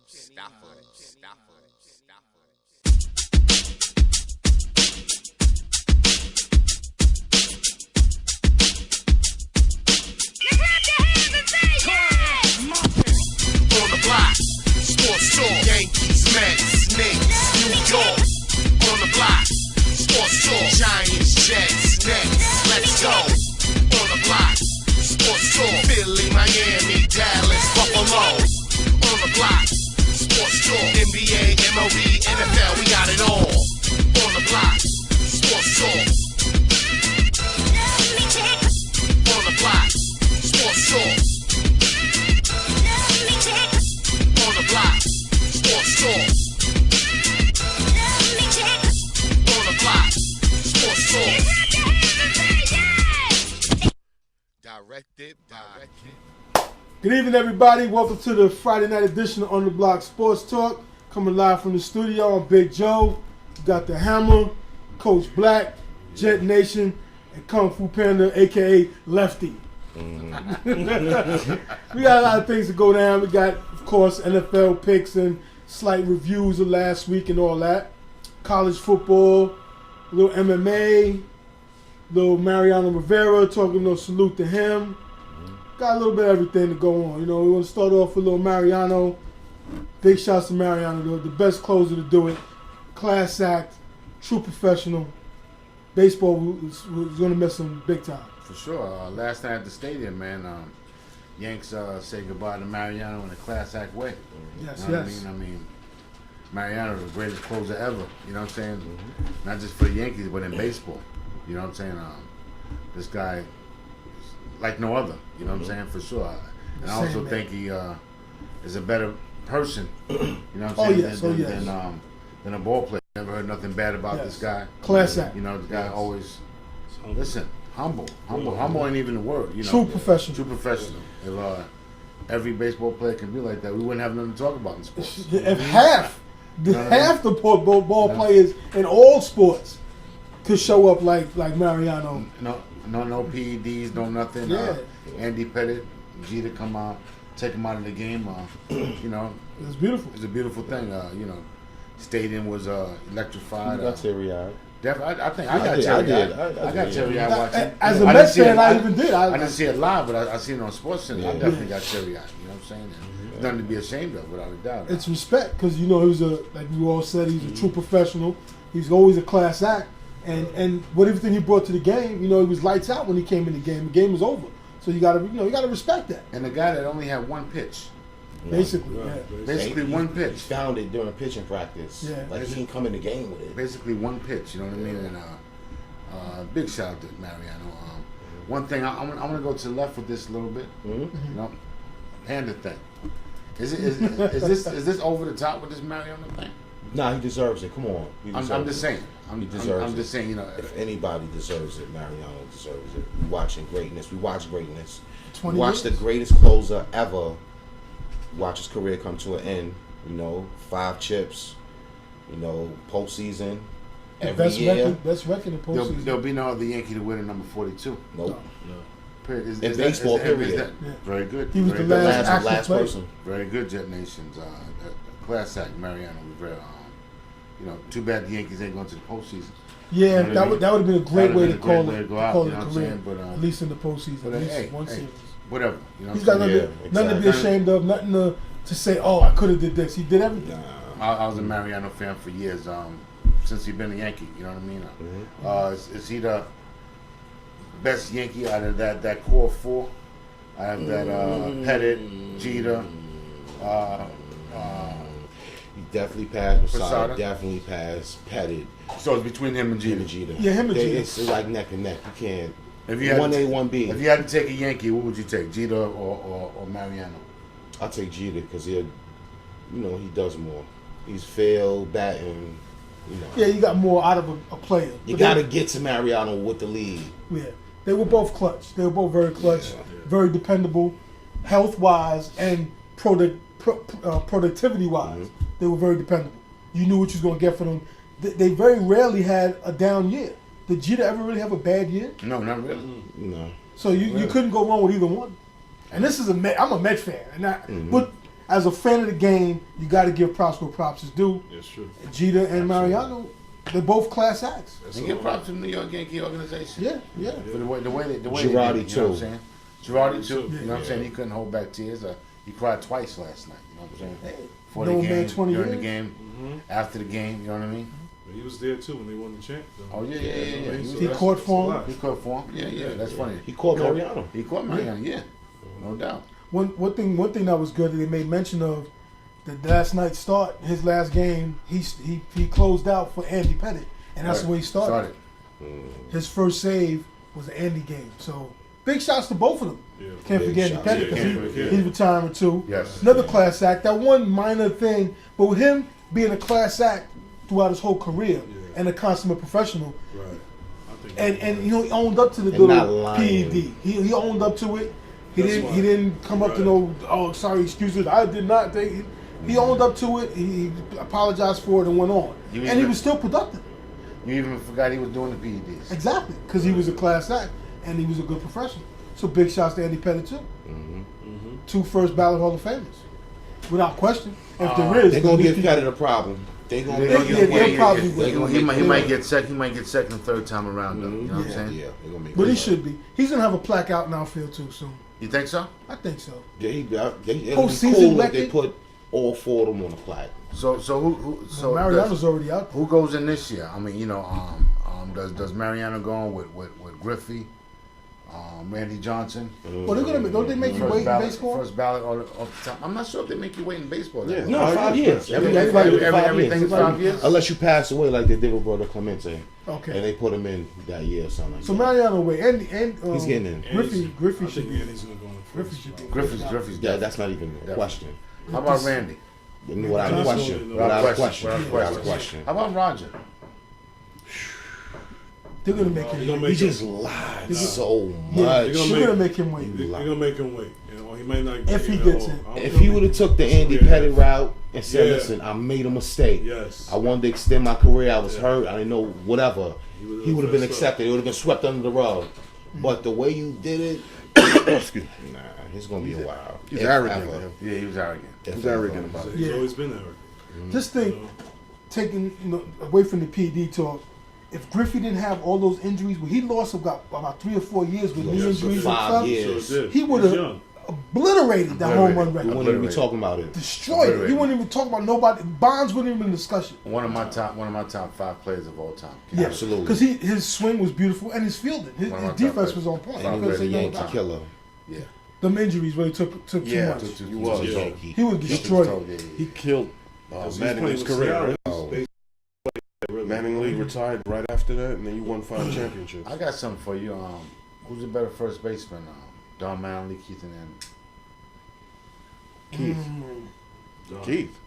On the block, sports talk, Yankees, Mets, Knicks, New York. On the block, sports talk, Giants, Jets, Nets, let's go. On the block, sports talk, Philly, Miami, Dallas, Buffalo. On the block, sports talk, NBA, MLB, NFL, we got it all. On the block, sports talk. On the block, sports talk. On the block, sports talk. On the block, sports talk. Directed. Good evening, everybody. Welcome to the Friday night edition of On the Block Sports Talk. Coming live from the studio. I'm Big Joe. We got the Hammer, Coach Black, Jet Nation, and Kung Fu Panda, a.k.a. Lefty. We got a lot of things to go down. We got, of course, NFL picks and slight reviews of last week and all that. College football, a little MMA, little Mariano Rivera, talking no salute to him. Got a little bit of everything to go on. You know, we want to start off with a little Mariano. Big shouts to Mariano, the best closer to do it. Class act, true professional. Baseball was going to miss him big time. For sure. Last night at the stadium, man, Yanks say goodbye to Mariano in a class act way. Yes, you know yes. what I mean, Mariano's the greatest closer ever. You know what I'm saying? Mm-hmm. Not just for the Yankees, but in baseball. You know what I'm saying? This guy is like no other. You know what I'm saying? For sure. And I also think he is a better person. You know what I'm saying? Than a ball player. Never heard nothing bad about this guy. Class act. You know, the guy always listen. Humble ain't even the word. You know, true professional. True professional. If every baseball player can be like that, we wouldn't have nothing to talk about in sports. If half the ball players in all sports could show up like Mariano. No PEDs, no nothing. Yeah. Andy Pettit, Jeter come out, take him out of the game. You know, it was beautiful. It's a beautiful thing. You know, stadium was electrified. You got teary-eyed. I think I got teary-eyed. I got teary-eyed watching. As a Mets fan, I even did. I didn't see it live, but I seen it on SportsCenter. Yeah. I definitely got teary-eyed. You know what I'm saying? And nothing to be ashamed of, without a doubt. It's respect, because you know he was like we all said, he's a true professional. He's always a class act, and what everything he brought to the game, you know, he was lights out when he came in the game. The game was over, so you gotta respect that. And the guy that only had one pitch. Basically, Basically one pitch. He found it during pitching practice. Yeah. Like he didn't come in the game with it. Basically one pitch, you know what I mean? And big shout out to Mariano. One thing, I'm gonna go to the left with this a little bit. Mm-hmm. You know, Panda thing. Is this over the top with this Mariano thing? Nah, he deserves it. Come on. I'm just saying. I'm just saying, you know. If anybody deserves it, Mariano deserves it. We're watching greatness. We watch greatness. We 20 watch years? the greatest closer ever. Watch his career come to an end. You know, 5 chips. You know, postseason. Every year. Best record in postseason. There'll be no other Yankee to win at number 42. Nope. No. In baseball, period. Very good. He was very the good. last person. Very good, Jet Nations. Class act, Mariano Rivera. You know, too bad the Yankees ain't going to the postseason. Yeah, you know that would have been a great way to call it. Call it a career, but, at least in the postseason, at least one series. Whatever. You know, he's got nothing to be ashamed of. Nothing to say. Oh, I could have did this. He did everything. I was a Mariano fan for years. Since he's been a Yankee. You know what I mean? Mm-hmm. Is he the best Yankee out of that core 4? I have that Pettit, Jeter. He definitely passed Posada. Definitely passed Pettit. So it's between him and Jeter. Yeah, him and Jeter. It's like neck and neck. You can't. If you had 1A, 1B. If you had to take a Yankee, what would you take? Jeter or Mariano? I'll take Jeter because he does more. He's failed batting. You know. Yeah, you got more out of a player. You got to get to Mariano with the lead. Yeah, they were both clutch. They were both very clutch, very dependable, health-wise and productivity-wise. Mm-hmm. They were very dependable. You knew what you was going to get from them. They very rarely had a down year. Did Jeter ever really have a bad year? No, not really. No. So you couldn't go wrong with either one. And this is I'm a Mets fan, and but as a fan of the game, you got to give props where props is due. That's true. Jeter and Mariano, they're both class acts. And give props to the New York Yankee organization. Yeah, yeah. For the way they Girardi did it, you know what I'm too. saying? Girardi too. Yeah. You know what I'm saying? He couldn't hold back tears. He cried twice last night. You know what I'm saying? Before No the man, game, 20 during the years. game, after the game. You know what I mean? But he was there too when they won the champ. Though. Oh yeah. He caught for him. He caught for him. Yeah. That's funny. He caught Mariano. He caught Mariano. Yeah, no doubt. One thing that was good that they made mention of, the last night's start, his last game, he closed out for Andy Pettitte, and that's Right. the way he started. His first save was an Andy game. So big shots to both of them. Yeah. Can't Big forget Andy shots. Pettitte Yeah, can't because forget. he's retiring too. Yes. Another class act. That one minor thing, but with him being a class act throughout his whole career and a consummate professional, Right. I think and he owned up to the And not little lying. PED. He owned up to it. He That's didn't. why. He didn't come up to no. Oh, sorry, excuses. I did not. He owned up to it. He apologized for it and went on. You And he even- was still productive. You even forgot he was doing the PEDs. Exactly, because he was a class act and he was a good professional. So big shots to Andy Pettitte too. Two first ballot Hall of Famers, without question. If there is, They're gonna these give people- Pettit a problem. They're gonna They Yeah, gonna yeah, get- they'll probably he win. might get second. He might get second, third time around. Though, you know what I'm saying? Yeah, they're gonna make. But he it. should be. He's gonna have a plaque out in outfield too soon. You think so? I think so. It'll be Postseason cool if they record? put all four of them on the plaque. So who? So Mariano's already out. who goes in this year? I mean, you know, does Mariano go on with Griffey, Randy Johnson? Well, they're gonna. Don't they make you wait in baseball? First ballot off the top. I'm not sure if they make you wait in baseball. Yeah. No, 5 years. Everything's 5 years. Unless you pass away like they did with Brother Clemente, Okay. and they put him in that year or something. So like that. Mariano wait, and He's getting in. Griffey I should think be. Andy's gonna go in Griffey first. should be. Griffey's Yeah, definitely. that's not even a question. How about Randy? Without a Johnson, question. no. Without a question. Without Without a question. question. How about Roger? They're gonna make They're him. gonna He make just him, lied so Yeah, much. they're gonna make him wait. they're gonna make him wait. You know, he might not. If he you know, gets in. I don't If know. he would have took the Andy Yeah. Pettit route and said, Yeah. "Listen, I made a mistake. Yes. I wanted to extend my career. I was Yeah. hurt. I didn't know whatever." He would have been fessed up. accepted. It would have been swept under the rug. But the way you did it, Excuse me. nah, it's gonna be a while. He's If arrogant, ever. man. Yeah, he was arrogant. If He's ever. arrogant about it. He's Yeah. always been arrogant. Just think, taking away from the PD talk. If Griffey didn't have all those injuries, well, he lost about 3 or 4 years with knee Yeah, injuries and 5 stuff. years. So it did. He would He's have young. obliterated that home run We record. wouldn't even be talking about it. Destroyed it. He wouldn't even talk about nobody. Bonds wouldn't even discuss it. One of my top 5 players of all time. Yeah, Absolutely. Because his swing was beautiful and his fielding, his One of my top defense players. was on point. And And he Couldn't was say a nothing Yankee about it. killer. Yeah. Them injuries really took too Yeah, much. he was. He was a Yeah. Yankee. He was destroyed. He killed He's Manning's playing with career. Seattle. Right? Oh. Really. Mattingly retired right after that, and then you won 5 championships. I got something for you. Who's a better first baseman? Don Manley, Keith and Andy. Keith. Done. Keith.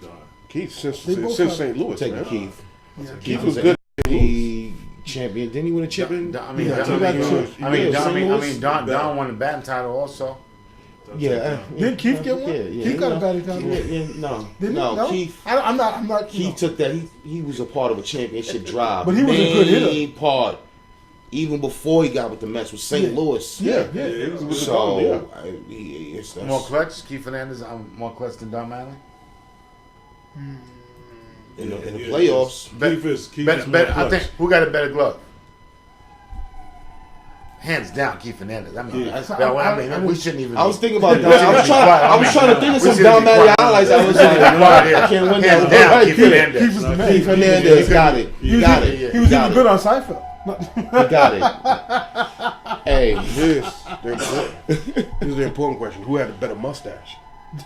Done. Keith since They both since have- St. Louis, Take man. Keith. Yeah. Keith was good. He champion. Didn't he win a chip in? I mean, Yeah, Don, he got Don, two. I mean, Yeah, Don, St. Louis. Don won the batting title also. Yeah. Didn't Keith get one? Keith got a batting title. No, Didn't he? no. Keith. I'm not. He took that. He was a part of a championship drive. But he was a good hitter. Main part, even before he got with the Mets, with St. Yeah. Louis. Yeah, Yeah, yeah. he was So Yeah. it's More clutch, Keith Fernandez. More clutch than Don Manley. in the playoffs. Keith is Better, more better, I clutch. think who got a better glove? Hands down, Keith Fernandez. I mean, we shouldn't even. I was thinking about We that. I was shouldn't be quiet. I was trying to think of We some shouldn't Don be Mattingly quiet. highlights. I was We shouldn't be like, quiet here. I can't win Hands that. down, Right, Keith Keith Fernandez. Keith was the man. Keith Fernandez got it. He Got was- it. He was Got even it. good on Seinfeld. He got it. Hey, Here's the important question: who had a better mustache?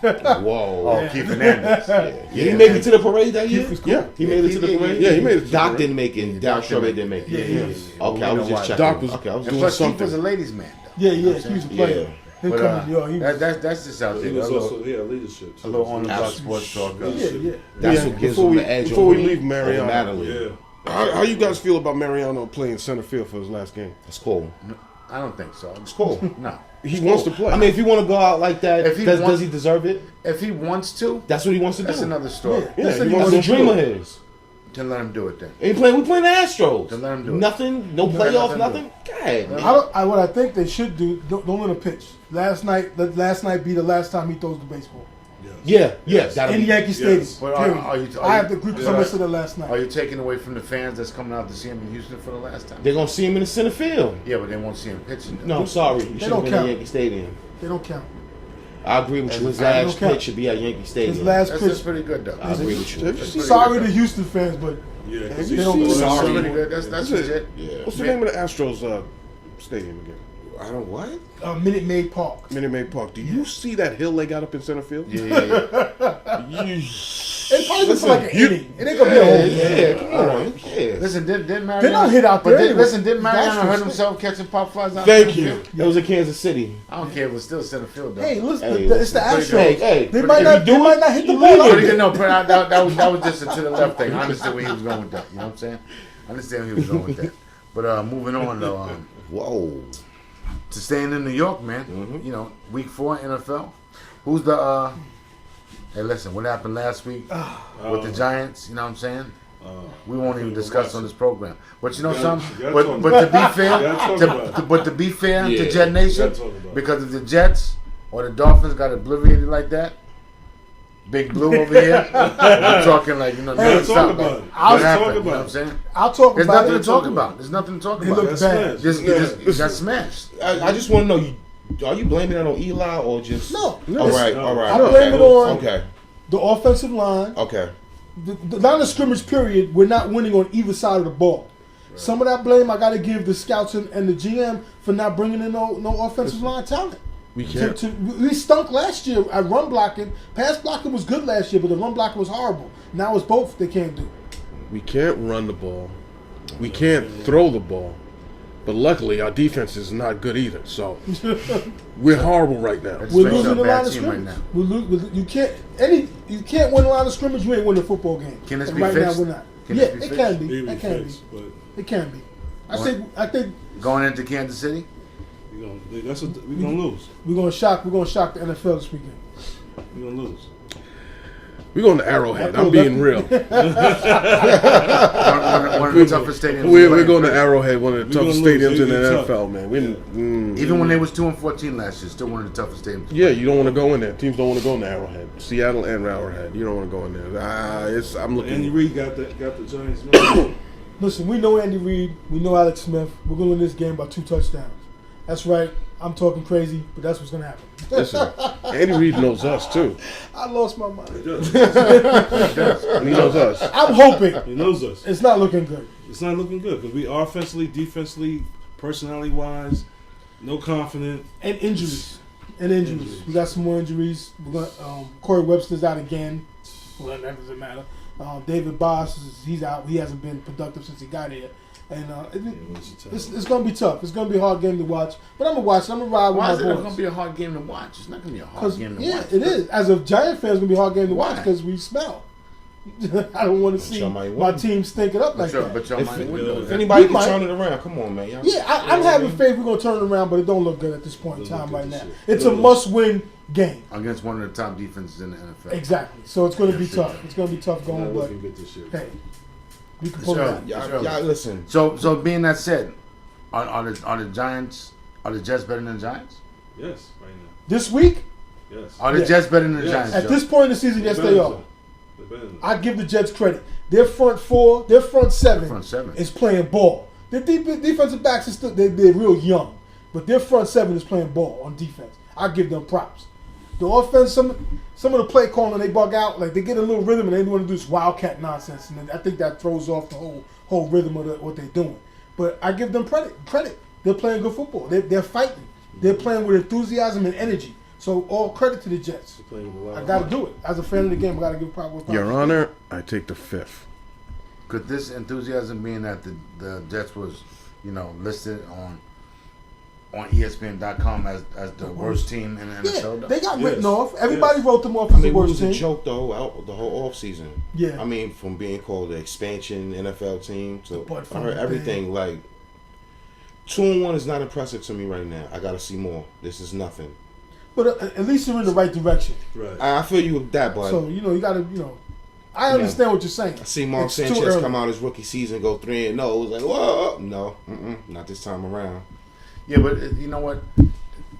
whoa. Oh, Keith Fernandez. Did he make it to the parade that year? was cool. Yeah, He made it to the Yeah, parade? yeah, he made it to the Doc parade. didn't make it. Doc Doc Shreve didn't didn't make it. Yeah, yeah, yeah. Okay, I was just checking. Doc was- okay, I was And doing plus, Keith something. was a ladies' man, though. Yeah, yeah. He was a player. Yeah. Him But, coming, yo, he was. that's just out He there. was A also little, leadership. a little on the block Absolutely. sports talk. Yeah, yeah. That's Yeah, what gives before him we- the edge before over we me, leave Mariano. over Natalie. Yeah. How you guys feel about Mariano playing center field for his last game? That's cool. I don't think so. It's cool. No. He wants to play. I mean, if you want to go out like that, If he does wants- he deserve it? If he wants to, That's what he wants to do. that's another story. Yeah. That's he he wants wants a to dream do of it. his. Then let him do it then. And we playing the Astros. Then let him do it. Nothing, no Let playoff, him do nothing. God, man. What I think they should do, don't let him pitch. Last night be the last time he throws the baseball. Yeah. That'll in be, Yankee Stadium. yes. But Period. I have to agree because I Right. said it last night. Are you taking away from the fans that's coming out to see him in Houston for the last time? They're gonna see him in the center field. Yeah, but they won't see him pitching. No, I'm sorry. You should don't have been count. at Yankee Stadium. They don't count. I agree with you. His They don't last count. pitch should be at Yankee Stadium. His last That's pitch. pretty good though. I agree with you. Have you seen, Sorry to Houston fans, but Yeah, Have because you they don't seen- go. That's Sorry. pretty good. That's legit. Yeah. what's the name of the Astros stadium again? I don't what? Minute Maid Park. Minute Maid Park. Do you see that hill they got up in center field? Yeah. It probably looks like an inning. It ain't gonna be a whole game. Yeah, come on. Yeah. Listen, didn't Mariano? They don't hit out but there did- anyway. Listen, didn't Mariano That's hurt just- himself catching pop flies out? Thank center you. field? That was in Kansas City. I don't care. It was still center field though. Hey, listen, Hey, it's the pretty Astros. good. Hey, They if might you not. do They it, might not hit the you ball. leave out it. Pretty there. good. No, but that was just a to the left thing. I understand where he was going with that. You know what I'm saying? I understand where he was going with that. But moving on though, Whoa. to staying in New York, man. You know, week 4 NFL. Who's the? Hey, listen. What happened last week with the Giants? You know what I'm saying? We won't even discuss on this program. But you know You something? gotta But talk but to be fair, gotta talk about it. but to be fair Yeah, to Jet Nation, gotta talk about it. because if the Jets or the Dolphins got obliterated like that, Big Blue over here, we're talking like Let's non-stop, talk like, about it. what Let's happened? talk You know what about I'm it. saying? I'll talk There's about nothing it. to talk about. There's nothing to talk They about. look That's bad. smashed. Just got smashed. I just want to know, are you blaming that on Eli or just? No. All right, No. all right. I blame it on Okay, the offensive line. okay. The line of scrimmage period, we're not winning on either side of the ball. Some of that blame I got to give the scouts and the GM for not bringing in no offensive line talent. We can't. We stunk last year at run blocking. Pass blocking was good last year, but the run blocking was horrible. Now it's both they can't do. We can't run the ball. We can't throw the ball. But luckily, our defense is not good either. So we're horrible right now. It's We're straight losing up the bad line of team right scrimmage. now. You can't win the line of scrimmage. You ain't winning a football game. Can this And be right fixed? now we're not. Can Yeah, this be it fixed? can be. Maybe It can be. fixed, but It can be. What? I think Going into Kansas City, we're gonna lose. we're gonna shock the NFL this weekend. We're gonna lose. We're going to Arrowhead. I'm being real. one of the toughest stadiums. We're going to Arrowhead, one of the We're toughest gonna lose. stadiums in the It'll be tough. NFL, man. Even when they was 2-14 last year, still one of the toughest stadiums. Yeah, you don't want to go in there. Teams don't want to go in the Arrowhead. Seattle and Arrowhead. You don't want to go in there. I'm looking. Andy Reid got the Giants. Man. Listen, we know Andy Reid. We know Alex Smith. We're going to win this game by 2 touchdowns. That's right. I'm talking crazy, but that's what's going to happen. Listen, Andy Reid knows us too. I lost my mind. He does. He knows us. I'm hoping He knows us. it's not looking good. It's not looking good because we offensively, defensively, personality wise, no confidence. And injuries. We got some more injuries. We're going. Corey Webster's out again. Well, that doesn't matter. David Boss, he's out. He hasn't been productive since he got here. And it's going to be tough. It's going to be a hard game to watch. But I'm going to watch it. I'm going to ride with Why my is it boys. going to be a hard game to watch? It's not going to be a hard 'Cause, game to yeah, watch. it is. As a Giant fan, it's going to be a hard game to watch Why? because we smell. I don't want to see y'all might my win. team stink it up like that. But y'all might win though. If anybody We can might. turn it around, come on, man. Y'all. Yeah, I'm having faith we're going to turn it around, but it don't look good at this point in Doesn't time look right good now. this It's year. a must-win game. Against one of the top defenses in the NFL. Exactly. So it's going to be tough. It's going to be tough going, Not but looking good this year. hey, we can pull it Sure. out. Y'all listen. So being that said, are the Giants, are the Jets better than the Giants? Yes, right now. This week, Yes. Are the Yeah. Jets better than the Yes. Giants? at Joe? this point in the season, yes, They're they better are. than- they're better than- I give the Jets credit. Their front four, their front seven, Front seven. is playing ball. Their defensive backs are still they're real young, but their front seven is playing ball on defense. I give them props. The offense, some of the play calling, they bug out, like they get a little rhythm and they want to do this wildcat nonsense, and I think that throws off the whole rhythm of what they're doing. But I give them credit. They're playing good football. They're fighting. They're playing with enthusiasm and energy. So all credit to the Jets. They're playing with a lot I of got to heart. do it. As a fan of the game, I got to give proper. Your Honor, I take the 5th. Could this enthusiasm being that the Jets was, listed on ESPN.com as the worst team in the Yeah, NFL? though? they got written Yes. off. Everybody Yes. wrote them off I as mean, the it worst was a team. joke though out the whole offseason. Yeah. I mean, from being called the expansion NFL team to But I from heard the everything. Like 2-1 is not impressive to me right now. I got to see more. This is nothing. But at least you're in the right direction. Right. I feel you with that, but So you got to I understand what you're saying. I see Mark It's too Sanchez early. come out his rookie season, go 3-0. It was like, whoa, no, not this time around. Yeah, but you know what?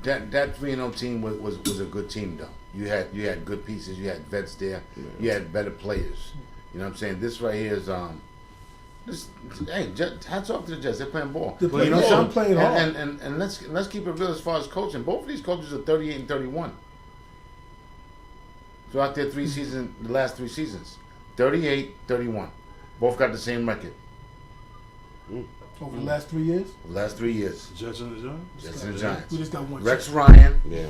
That 3-0 team was a good team though. You had good pieces. You had vets there. You had better players. You know what I'm saying? This right here is hey, hats off to the Jets. They're playing ball. They're playing you know ball. something? Playing hard. And let's keep it real as far as coaching. Both of these coaches are 38 and 31. Throughout their the last 3 seasons, 38, 31. Both got the same record. Over the last 3 years? The last 3 years. Jets and the Giants. Jets and the Giants. We just got one. Rex Ryan, Yeah.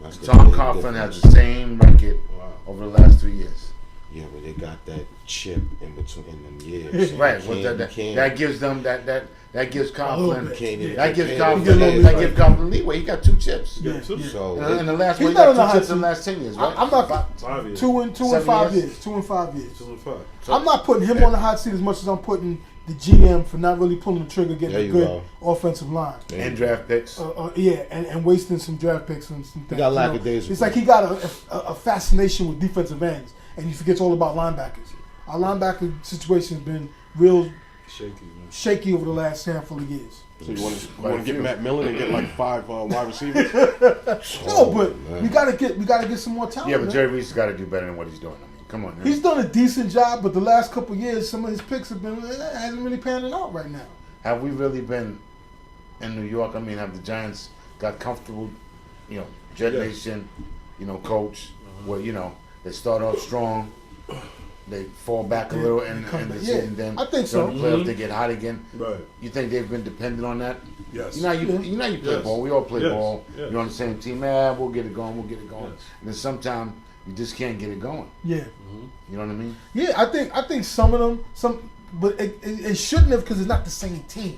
That's the Tom big Coughlin difference. has the same record over the last 3 years. Yeah, but they got that chip in between them years. Right. You Well, can't- that you can't- gives them that gives Coughlin bit. can't- that gives you Coughlin can't- that gives Coughlin leeway. He got 2 chips. Yeah, So- yeah. So And the last He's one, he not on got the 2 chips hot in the last 10 years, right? I'm not 5 years. 2 and 7 5 years? years. 2 and 5 years. 2 and 5. I'm not putting him on the hot seat as much as I'm putting the GM for not really pulling the trigger, getting There a you good go. offensive line. And draft picks. Yeah, and wasting some draft picks and some things. got you know. lackadaisical. It's like he got a fascination with defensive ends, and he forgets all about linebackers. Our linebacker situation has been real Shaky, man. shaky over the last handful of years. So you want to get Matt Millen and get like 5 wide receivers? No, but man. we gotta get some more talent. Yeah, but man. Jerry Reese got to do better than what he's doing. I mean, come on. Man. He's done a decent job, but the last couple of years, some of his picks have been hasn't really panning out right now. Have we really been in New York? I mean, have the Giants got comfortable? You know, Jet Yes. Nation, coach, where they start off strong, they fall back a Yeah, little, they and come the back. season Yeah, then I think so. during the playoffs they get hot again. Right. You think they've been dependent on that? Yes. You know, you play Yes. ball. We all play Yes. ball. Yes. You're on the same team. Man, we'll get it going. We'll get it going. Yes. And then sometimes you just can't get it going. Yeah, You know what I mean? yeah. I think some of them, but it shouldn't have because it's not the same team.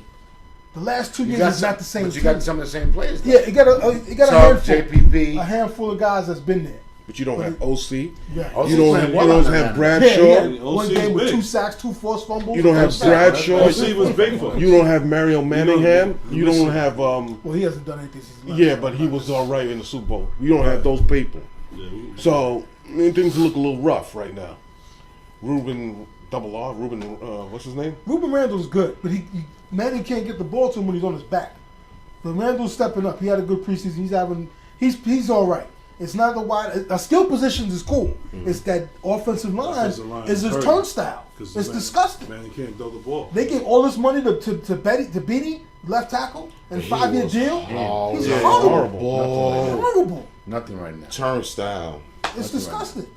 The last 2 years is not the same But you team. got some of the same players. though. Yeah, it got a Suggs, handful, JPP. a handful of guys that's been there. But you don't have OC. Yeah, Oh, You so don't playing have, you well don't out there, have man. yeah, Bradshaw. yeah. One OC's game with big. 2 sacks, 2 forced fumbles. You don't have First sack. Bradshaw. OC was big for us. You don't have Mario Manningham. You don't have Well, he hasn't done anything since. he left. yeah, but he was all right in the Super Bowl. You don't have those people. Yeah, So things look a little rough right now. Ruben what's his name? Ruben Randall's good, but Manning can't get the ball to him when he's on his back. But Randall's stepping up. He had a good preseason. He's all right. It's not the wide. Skill positions is cool. It's that offensive line Offensive line is his hurt. turnstile. 'Cause It's man- disgusting. Man, he can't throw the ball. They gave all this money to Beatty, left tackle, and He 5-year was deal. horrible. He's Yeah, horrible. horrible. Horrible. Nothing right now. Turnstile. It's disgusting.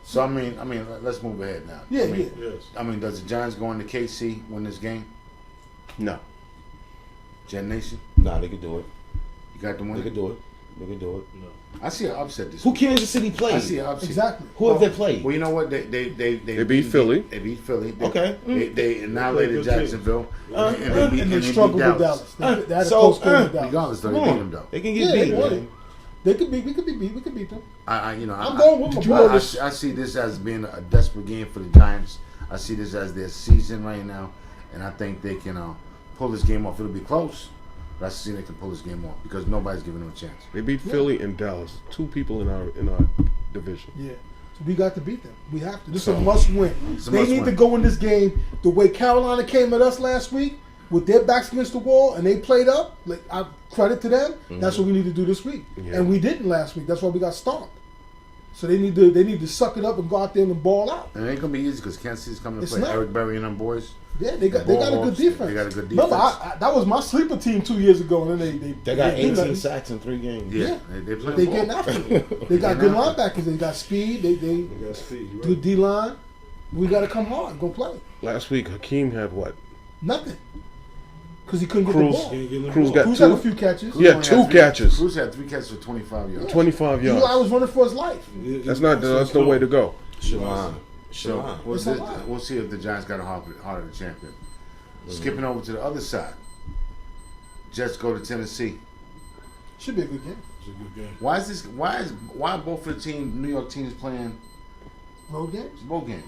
So I mean, let's move ahead now. Yeah, I mean, yeah. Yes. I mean, does the Giants go into KC win this game? No. Gen Nation, Nah, they could do it. you got the They win. could do it. They could do it. No. I see an upset this Who week. Kansas City I played? see an upset. Exactly. Who have they played? Well, you know what? They beat Philly. They beat Philly. Okay. They annihilated Good team. Jacksonville, Uh, And they struggled with Dallas. They had a So, close game with Dallas. Regardless, though, they Come beat on. them though. They can Yeah, get they beat. won man. it. They could be. We could beat them. I'm going with my boys. I see this as being a desperate game for the Giants. I see this as their season right now, and I think they can pull this game off. It'll be close, but I see they can pull this game off because nobody's giving them a chance. They beat Philly and Dallas. 2 people in our division. Yeah. So we got to beat them. We have to. This is a must win. It's a They must need win. to go in this game the way Carolina came at us last week with their backs against the wall and they played up. Like I credit to them. That's what we need to do this week. Yeah. And we didn't last week. That's why we got stomped. So they need to suck it up and go out there and ball out. And it ain't gonna be easy because Kansas City's coming to It's play. not. Eric Berry and them boys. Yeah, they got a good Bullhawks, defense. they got a good Remember, defense. that was my sleeper team 2 years ago, and then They got did 18 nothing. sacks in 3 games. Yeah, Yeah. they play They ball. getting after it. They got good linebackers. They got speed. They They got speed. You do right. D line. We got to come hard. Go play. Last week, Hakeem had what? Nothing. Because he couldn't get Cruz. the ball. Can't get the Cruz ball. got Cruz had a 2. few catches. Yeah, Only 2 had three- catches. Cruz had 3 catches for 25 yards. 25 Eli yards. was running for his life. That's the way to go. Shalon. So Shalon. we'll It's see, a lot. we'll see if the Giants got a heart of the champion. Skipping over to the other side, Jets go to Tennessee. Should be a good game. It's a good game. Why are both of the New York teams playing Road games. both games?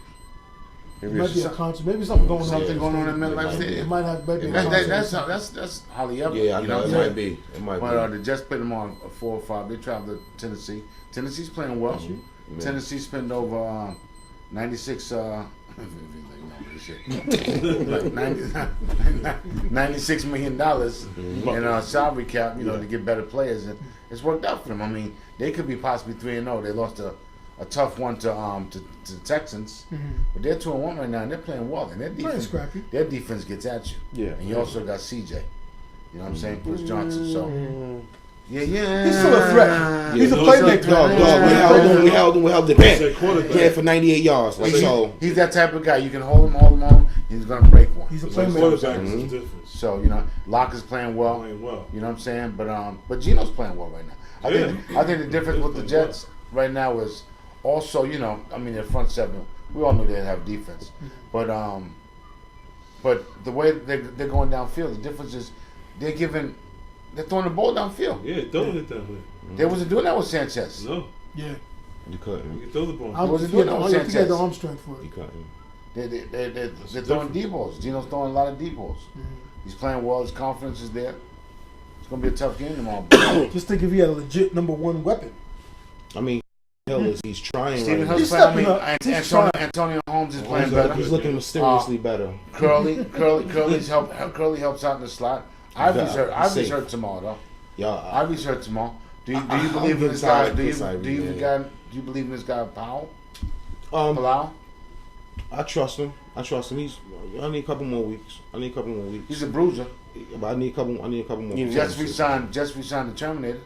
Maybe Might be it's a concert. Maybe something going on. Something going on in Stadium. MetLife It Stadium. might have maybe a concert. That's hardly ever. Yeah, I you know. know It what I'm might be. It might But be. the Jets played them on 4 or 5. They traveled to Tennessee. Tennessee's playing well. Yeah. Tennessee spent over 96. like 96 million dollars in salary cap, to get better players, it's worked out for them. I mean, they could be possibly 3-0. They lost a tough one to the Texans, but they're 2-1 right now, and they're playing well. And their defense gets at you. Yeah. And you also got CJ. You know what I'm saying? Chris Johnson. So. Yeah. He's still a threat. He's a playmaker. Dog, we held him Quarterback. Yeah, for 98 yards. Like, so he's that type of guy. You can hold him. He's gonna break one. He's a Quarterback playmaker. is the difference. So Locke is playing well. You know what I'm saying? But Geno's playing well right now. I think the difference with the Jets right now is also their front seven. We all knew they'd have defense, but the way they're going downfield, the difference is they're throwing the ball downfield. Yeah, throwing it that way. They wasn't doing that with Sanchez. No. Yeah. you couldn't. You can throw the ball. I wasn't doing that with Sanchez. He had the arm strength for it. You couldn't. They're throwing deep balls. Geno's throwing a lot of deep balls. He's playing well. His confidence is there. It's going to be a tough game tomorrow. Just think if he had a legit number one weapon. I mean, he's trying. Stephen right Hill's now. playing. Antonio Holmes is playing better. He's looking mysteriously better. Curly helps out in the slot. Ivy's hurt tomorrow though. Yeah, Ivy's hurt tomorrow. Do you believe in this guy? Do you believe in this guy Powell? Palau? I trust him. I need a couple more weeks. He's a bruiser. But I need a couple more. Just resigned the Terminator.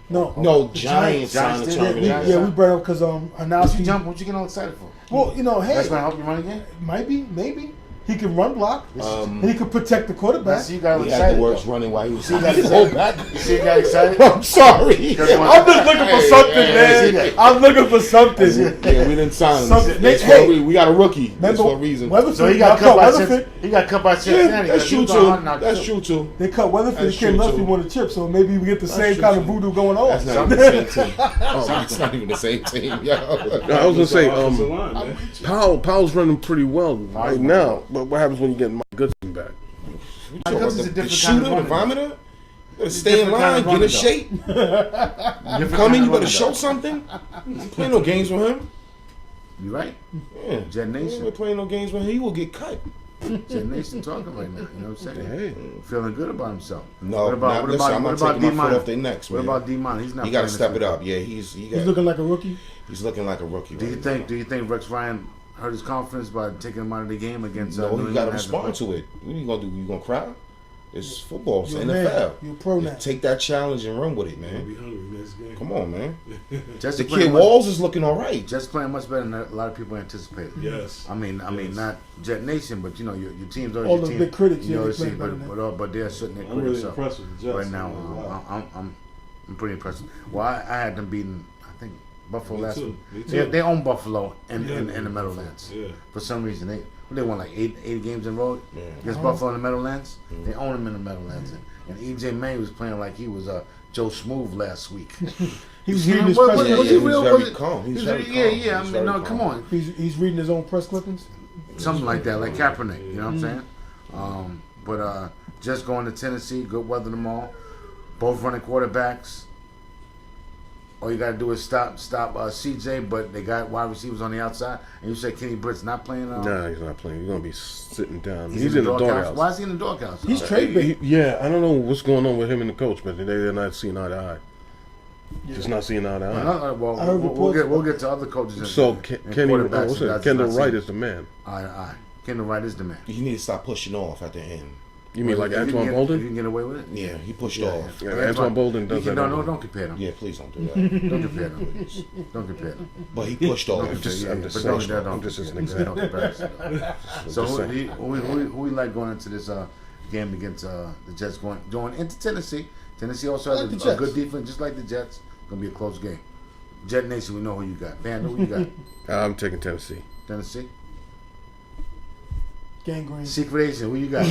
No, Giants signed the did. Terminator. Yeah, we brought up because Hanowski. What you get all excited for? Well, hey, That's gonna help you run again. might be, maybe he can run block. And he could protect the quarterback. See, you got He excited. had the works running while he was See, you got hold back. You see, you got excited. I'm sorry. I'm just looking for something, man. I'm looking for something. Yeah, we didn't sign him. Something- It's hey, we got a rookie. That's Remember, for a reason. Weatherford, So he got cut by Yeah, Cincinnati. that's true too. That's true too. They cut Weatherford. That's Ken true, Murphy too. won the chip, so maybe we get the same true, kind of too. voodoo going on. That's not even the same team. It's not even the same team. Yo. I was gonna say, Offensive line, man. Powell's running pretty well right now. But what happens when you get Mike Goodson back? Because it's a The different shooter, kind the of running. vomiter. You better stay in line, get in shape. You come in, you better show something. Play no games with him. You right? Yeah. Jet You Nation. ain't playing no games with him. He will get cut. Jet Nation talking right now. You know what I'm saying? Hey. Feeling good about himself. No, What about listen, I'm not taking my foot D-Mon? off their necks, What man. about D-Mon? He's not. He got to playing step this it up. Yeah, he's looking like a rookie. He's looking like a rookie. Do you right think? Do you think Rex Ryan hurt his confidence by taking him out of the game against? now. No, New he got to England as a respond to it. What are you gonna do? You gonna cry? It's football. It's You're a NFL. man. You're a pro now. Just take that challenge and run with it, I'll man. be hungry next game. Come on, man. Just The playing kid much- Walls is looking all right. Just playing much better than a lot of people anticipated. Yes. I mean, Yes. not Jet Nation, but your team's always All your those team. big critics, You yeah, know, they see, play better than but they're shutting their I'm really critics up impressed with the Jets. right now. Wow. I'm pretty impressed. Well, I had them beating, I think, Buffalo Me last too. week. Me too. They own Buffalo in Yeah. the Meadowlands. Yeah. For some reason, they won like eight games in a row Yeah. against Buffalo in the Meadowlands. They own them in the Meadowlands. And EJ May was playing like he was Joe Smooth last week. He was You reading know, his what- press what- Yeah, was clippings. he he was real? very Was it- calm. He's was very it- calm. Yeah. I He's mean, very no, calm. come on. He's reading his own press clippings. Something like that, like Kaepernick. You know what I'm saying? But just going to Tennessee, good weather tomorrow. Both running quarterbacks. All you got to do is stop CJ, but they got wide receivers on the outside. And you say Kenny Britt's not playing? Nah, he's not playing. He's gonna be sitting down. He's He's in the doghouse. Why is he in the doghouse? He's trade bait. Yeah, I don't know what's going on with him and the coach, but they're not seeing eye to eye. Just not seeing eye to eye. Well, I heard we'll get to other coaches. And, So and Kenny, quarterbacks what's and it? guys Kendall not Wright seeing is the man. eye to eye. Kendall Wright is the man. You need to stop pushing off at the end. You mean like If you Antoine can Bolden? get away with it? Yeah, he pushed Yeah, off. yeah. Yeah, Antoine Bolden does that. Don't compare them. Yeah, please don't do that. Don't compare them. Don't compare them. But he pushed off. I'm just But saying. don't I'm just as an compare. example. Don't compare. So Just who we like going into this game against the Jets going into Tennessee? Tennessee also I like has the a good Jets. defense, just like the Jets. Gonna be a close game. Jet Nation, we know who you got. Band, who you got? I'm taking Tennessee. Tennessee. Gangrene. Secret agent, who you got?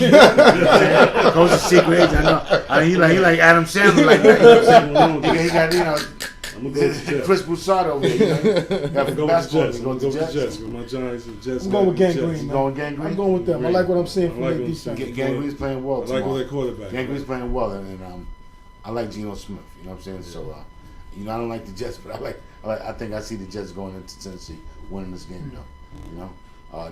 Coach is secret agent. I know. He like Adam Sandler like that. You know what I'm saying? He got I'm gonna go with the Jets. Chris Broussard over here. You know? Got I'm gonna go with the basketball. Jets. You I'm go gonna with go the with the Jets. Jets. With my Giants and Jets. I'm going with gotta be Gangrene, Jets. man. Going Gangrene. I'm going with them. I like what I'm seeing I from like their what I'm defense. seeing. Gangrene's playing well I like tomorrow. their quarterback. Gangrene's playing well, and I like Geno Smith. You know what I'm saying? So, I don't like the Jets, but I think I see the Jets going into Tennessee winning this game, though. You know,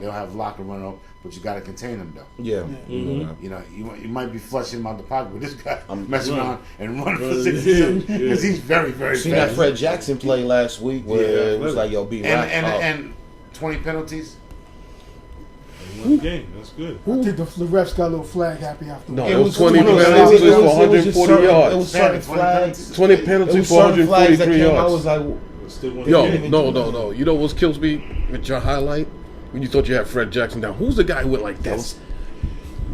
They'll have locker run up, but you got to contain them though. Yeah. You know, you might be flushing him out the pocket, but this guy I'm messing running. around and running for 67 because he's very, very Seen that fast. Fred Jackson play last week where it was like, yo, be right. And 20 penalties. He won the game. That's good. I think the refs got a little flag happy after. No, It it was was 20 it was- penalties it was- for it was 140 just yards. It was certain flags. 20 It penalties was for certain flags that 143 came. I yards. was like, But still won Yo, the game. no. You know what kills me with your highlight? When you thought you had Fred Jackson down. Who's the guy who went like this?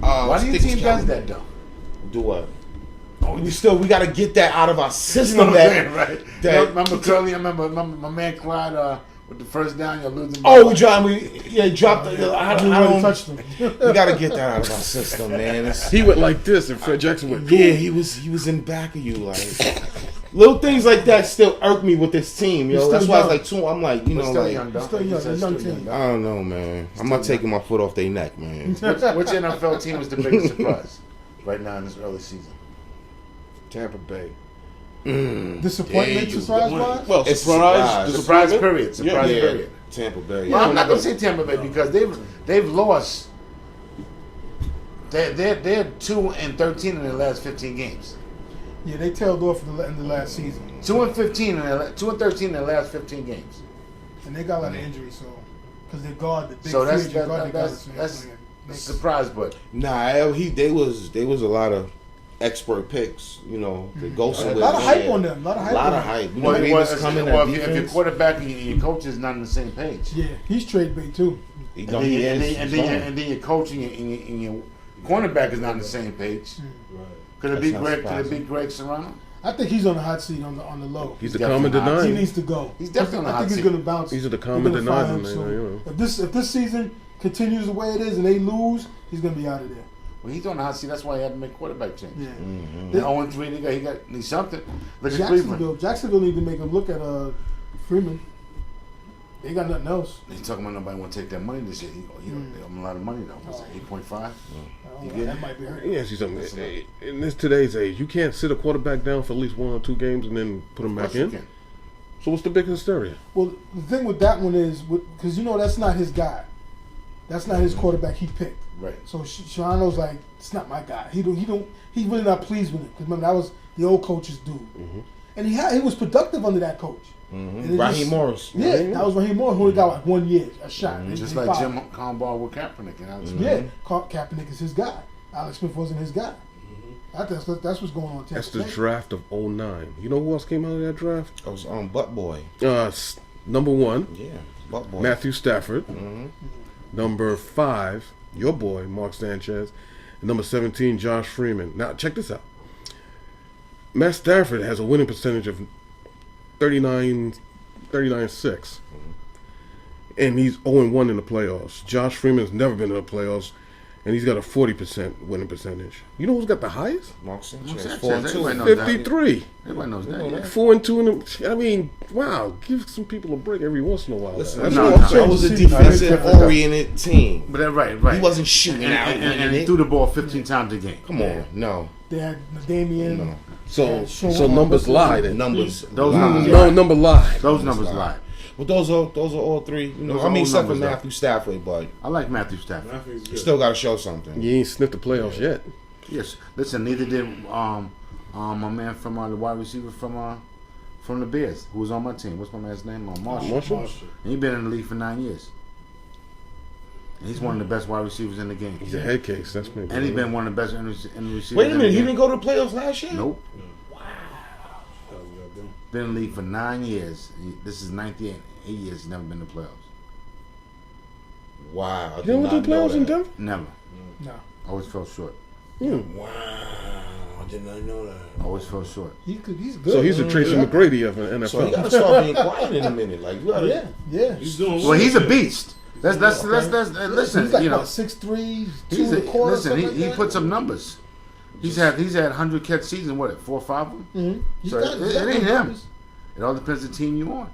Why do you Sticks team does Calvin. that though? Do what? Oh, We got to get that out of our you know system. what I'm That, saying, right? that- remember Curly? I remember my man Clyde with the first down. You're losing. Oh, we dropped. He dropped. I Nobody don't. touched them. We got to get that out of our system, man. It's, He went like this, and Fred Jackson went. yeah, he was in back of you, like little things like that still irk me with this team, He's yo. still That's why young. it's like, I'm like, you know, still like young, though. Still young, He said young still team. though. I don't know, man. I'm not taking my foot off their neck, man. Which NFL team was the biggest surprise right now in this early season? Tampa Bay. Disappointment, surprise wise. Well, It's surprise. Surprise period. Surprise Yeah, period. Tampa Bay. Well, I'm not gonna say Tampa Bay because they've lost. They're 2-13 in their last 15 games. Yeah, they tailed off in the last season, 2-13 in their last 15 games. and they got a lot of injuries. So, because they guard the big So free agent guard, they got that's it. a surprise, but Nah, they was a lot of expert picks, you know. The ghost A lot of hype on them. A lot of hype. A lot on of them. hype. You know, well, Davis coming well, at if your defense. quarterback and your coach is not on the same page, Yeah, he's trade bait too. He and don't- then, he and, is. then, and, He's then, fine. and then your coach and your cornerback is not on the same page. Right. Could it That's be not Greg? Could it surprising. be Greg Serrano? I think he's on the hot seat on the low. He's the definitely common not. He denier. needs to go. He's definitely on the I hot think he's seat. going to bounce. He's the They're common gonna fire denier, him man. soon. You know. If this season continues the way it is and they lose, he's going to be out of there. Well, he's on the hot seat. That's why he had to make quarterback change. Yeah. And 0-3, he got needs something. Look at Cleveland. Jacksonville need to make him look at Freeman. They got nothing else. He's talking about nobody want to take that money this year. He they owe him a lot of money though. Was it 8.5? You get That it? might be hurt. Let me ask you something. In this today's age, you can't sit a quarterback down for at least 1 or 2 games and then put him back in. So what's the big hysteria? Well, the thing with that one is, because that's not his guy. That's not his quarterback he picked. Right. So Shano's like, it's not my guy. He's really not pleased with it. Because remember, that was the old coach's dude. And he was productive under that coach. And it Raheem just- Morris. Yeah, that was Raheem Morris who only got like 1 year, a shot. Just They like fouled. Jim Combaugh with Kaepernick and Alex Smith. Yeah, Kaepernick is his guy. Alex Smith wasn't his guy. That's what's going on. That's the draft of 09. You know who else came out of that draft? I was on Butt Boy. Number 1, Yeah, Butt Boy. Matthew Stafford. Number 5, your boy, Mark Sanchez. And number 17, Josh Freeman. Now, check this out. Matt Stafford has a winning percentage of 39.6. And he's 0-1 in the playoffs. Josh Freeman's never been in the playoffs. And he's got a 40% winning percentage. You know who's got the highest? Mark Sanchez. Sanchez, 4-2. everybody knows that. 53. Everybody knows that. Yeah. 4-2 in the. I mean, wow. Give some people a break every once in a while. Listen, That's no, all no. I'm that saying. was a No, that's defensive different. oriented team. But then, right. He wasn't shooting and, out. and he threw the ball 15 times a game. Come on, no. They had Damian. No. So numbers lie then. Numbers. Those lie. numbers No, number lie. Those numbers lie. But those are all three. You know, Those I are mean, all except for numbers, though. Matthew Stafford, but I like Matthew Stafford. Matthew's you good. still got to show something. You ain't sniffed the playoffs yet. Yes. Listen, neither did my man from the wide receiver from the Bears, who was on my team. What's my man's name? Marshall. Marshall? And he's been in the league for 9 years. And he's one of the best wide receivers in the game. He's a head case. That's maybe. And he's been one of the best in the receivers. Wait a in minute, the he game. didn't go to the playoffs last year? Nope. That's what we gotta do. Been in the league for 9 years. This is 98 years. He's never been to the playoffs. Wow. I You did never not went to the know playoffs in that. Denver? Never. No, Always fell short. Wow. I did not know that. Always fell short. he's good. So he's the Tracy McGrady of the So you got NFL. to start being quiet in a minute. Like, you got to. yeah. He's doing Well, he's a beast. That's listen. He's like You know, 6'3", he's 2 1/4. listen. He puts up numbers. He's had 100 catch season. What, 4 or 5 of them? Mm-hmm. So it ain't him. It all depends on the team you on.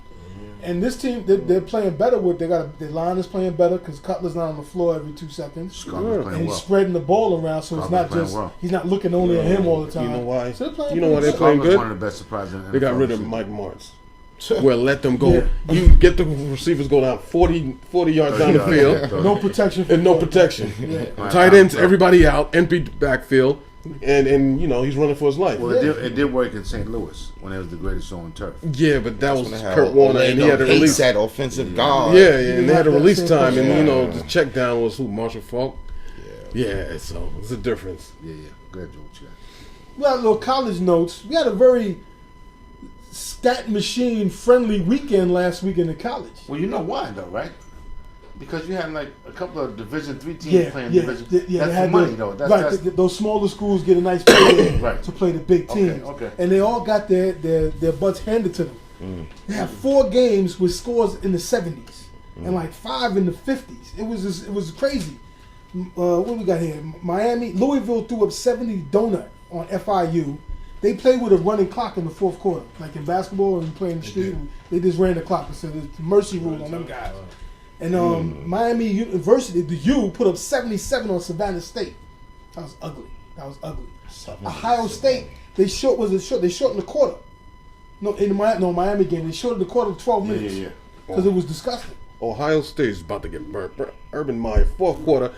And this team, they're playing better with. Their line is playing better because Cutler's not on the floor every 2 seconds. Scarlett's And playing he's well. spreading the ball around, so it's not Scarlett's playing just well. he's not looking only at him all the time. You know why? So they're playing You know why pretty they're good. playing Scarlett's good? one of the best surprises in the They got NFL rid of this Mike Martz. where let them go. Yeah. You get the receivers go down 40 yards down the field. No protection. And no protection. Yeah. Tight ends, everybody out, empty backfield, and you know he's running for his life. Well, it did work in St. Louis when it was the greatest show on turf. Yeah, but that was When they had Kurt Warner, and he had to release. that offensive guard. Yeah, and they had a release Same time, and person. you know the check down was who? Marshall Falk. Yeah, so it's a difference. Yeah. Good job, Chad. We had a little college notes. We had a very stat machine friendly weekend last weekend in college. Well, you know why though, right? Because you had like a couple of Division III teams playing Division. They That's had the money though. That's those smaller schools get a nice pay Right. to play the big teams. Okay. And they all got their butts handed to them. They had 4 games with scores in the 70s and like 5 in the 50s. It was crazy. What we got here? Louisville threw up 70 donut on FIU. They played with a running clock in the fourth quarter, like in basketball and playing the street. And they just ran the clock and said it's mercy rule on them guys. And Miami University, the U, put up 77 on Savannah State. That was ugly. Ohio State, they shortened the quarter. In the Miami game, they shortened the quarter to 12 minutes. Yeah. Because it was disgusting. Ohio State's about to get burnt. Urban Meyer, fourth quarter.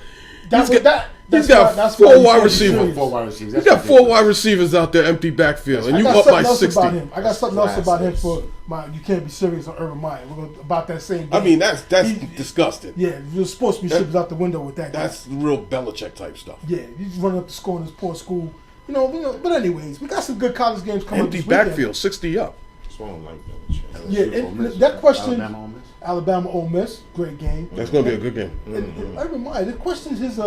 That's He's got that's four why wide he's receivers. serious. receivers. You got 4 wide receivers out there, empty backfield, and you up by 60. I got something else about him for my. You can't be serious on Urban Meyer. We're going about that same game. I mean, that's disgusting. Yeah, the sportsmanship is out the window with that guy. That's real Belichick type stuff. Yeah, you just running up the score in this poor school. You know. But anyways, we got some good college games coming Empty up this weekend. backfield, 60 up. That's why I don't like that. Yeah, Ole Miss, that question. Alabama, Ole Miss. Alabama, Ole Miss, great game. That's going to be a good game. And Urban Meyer, the question is his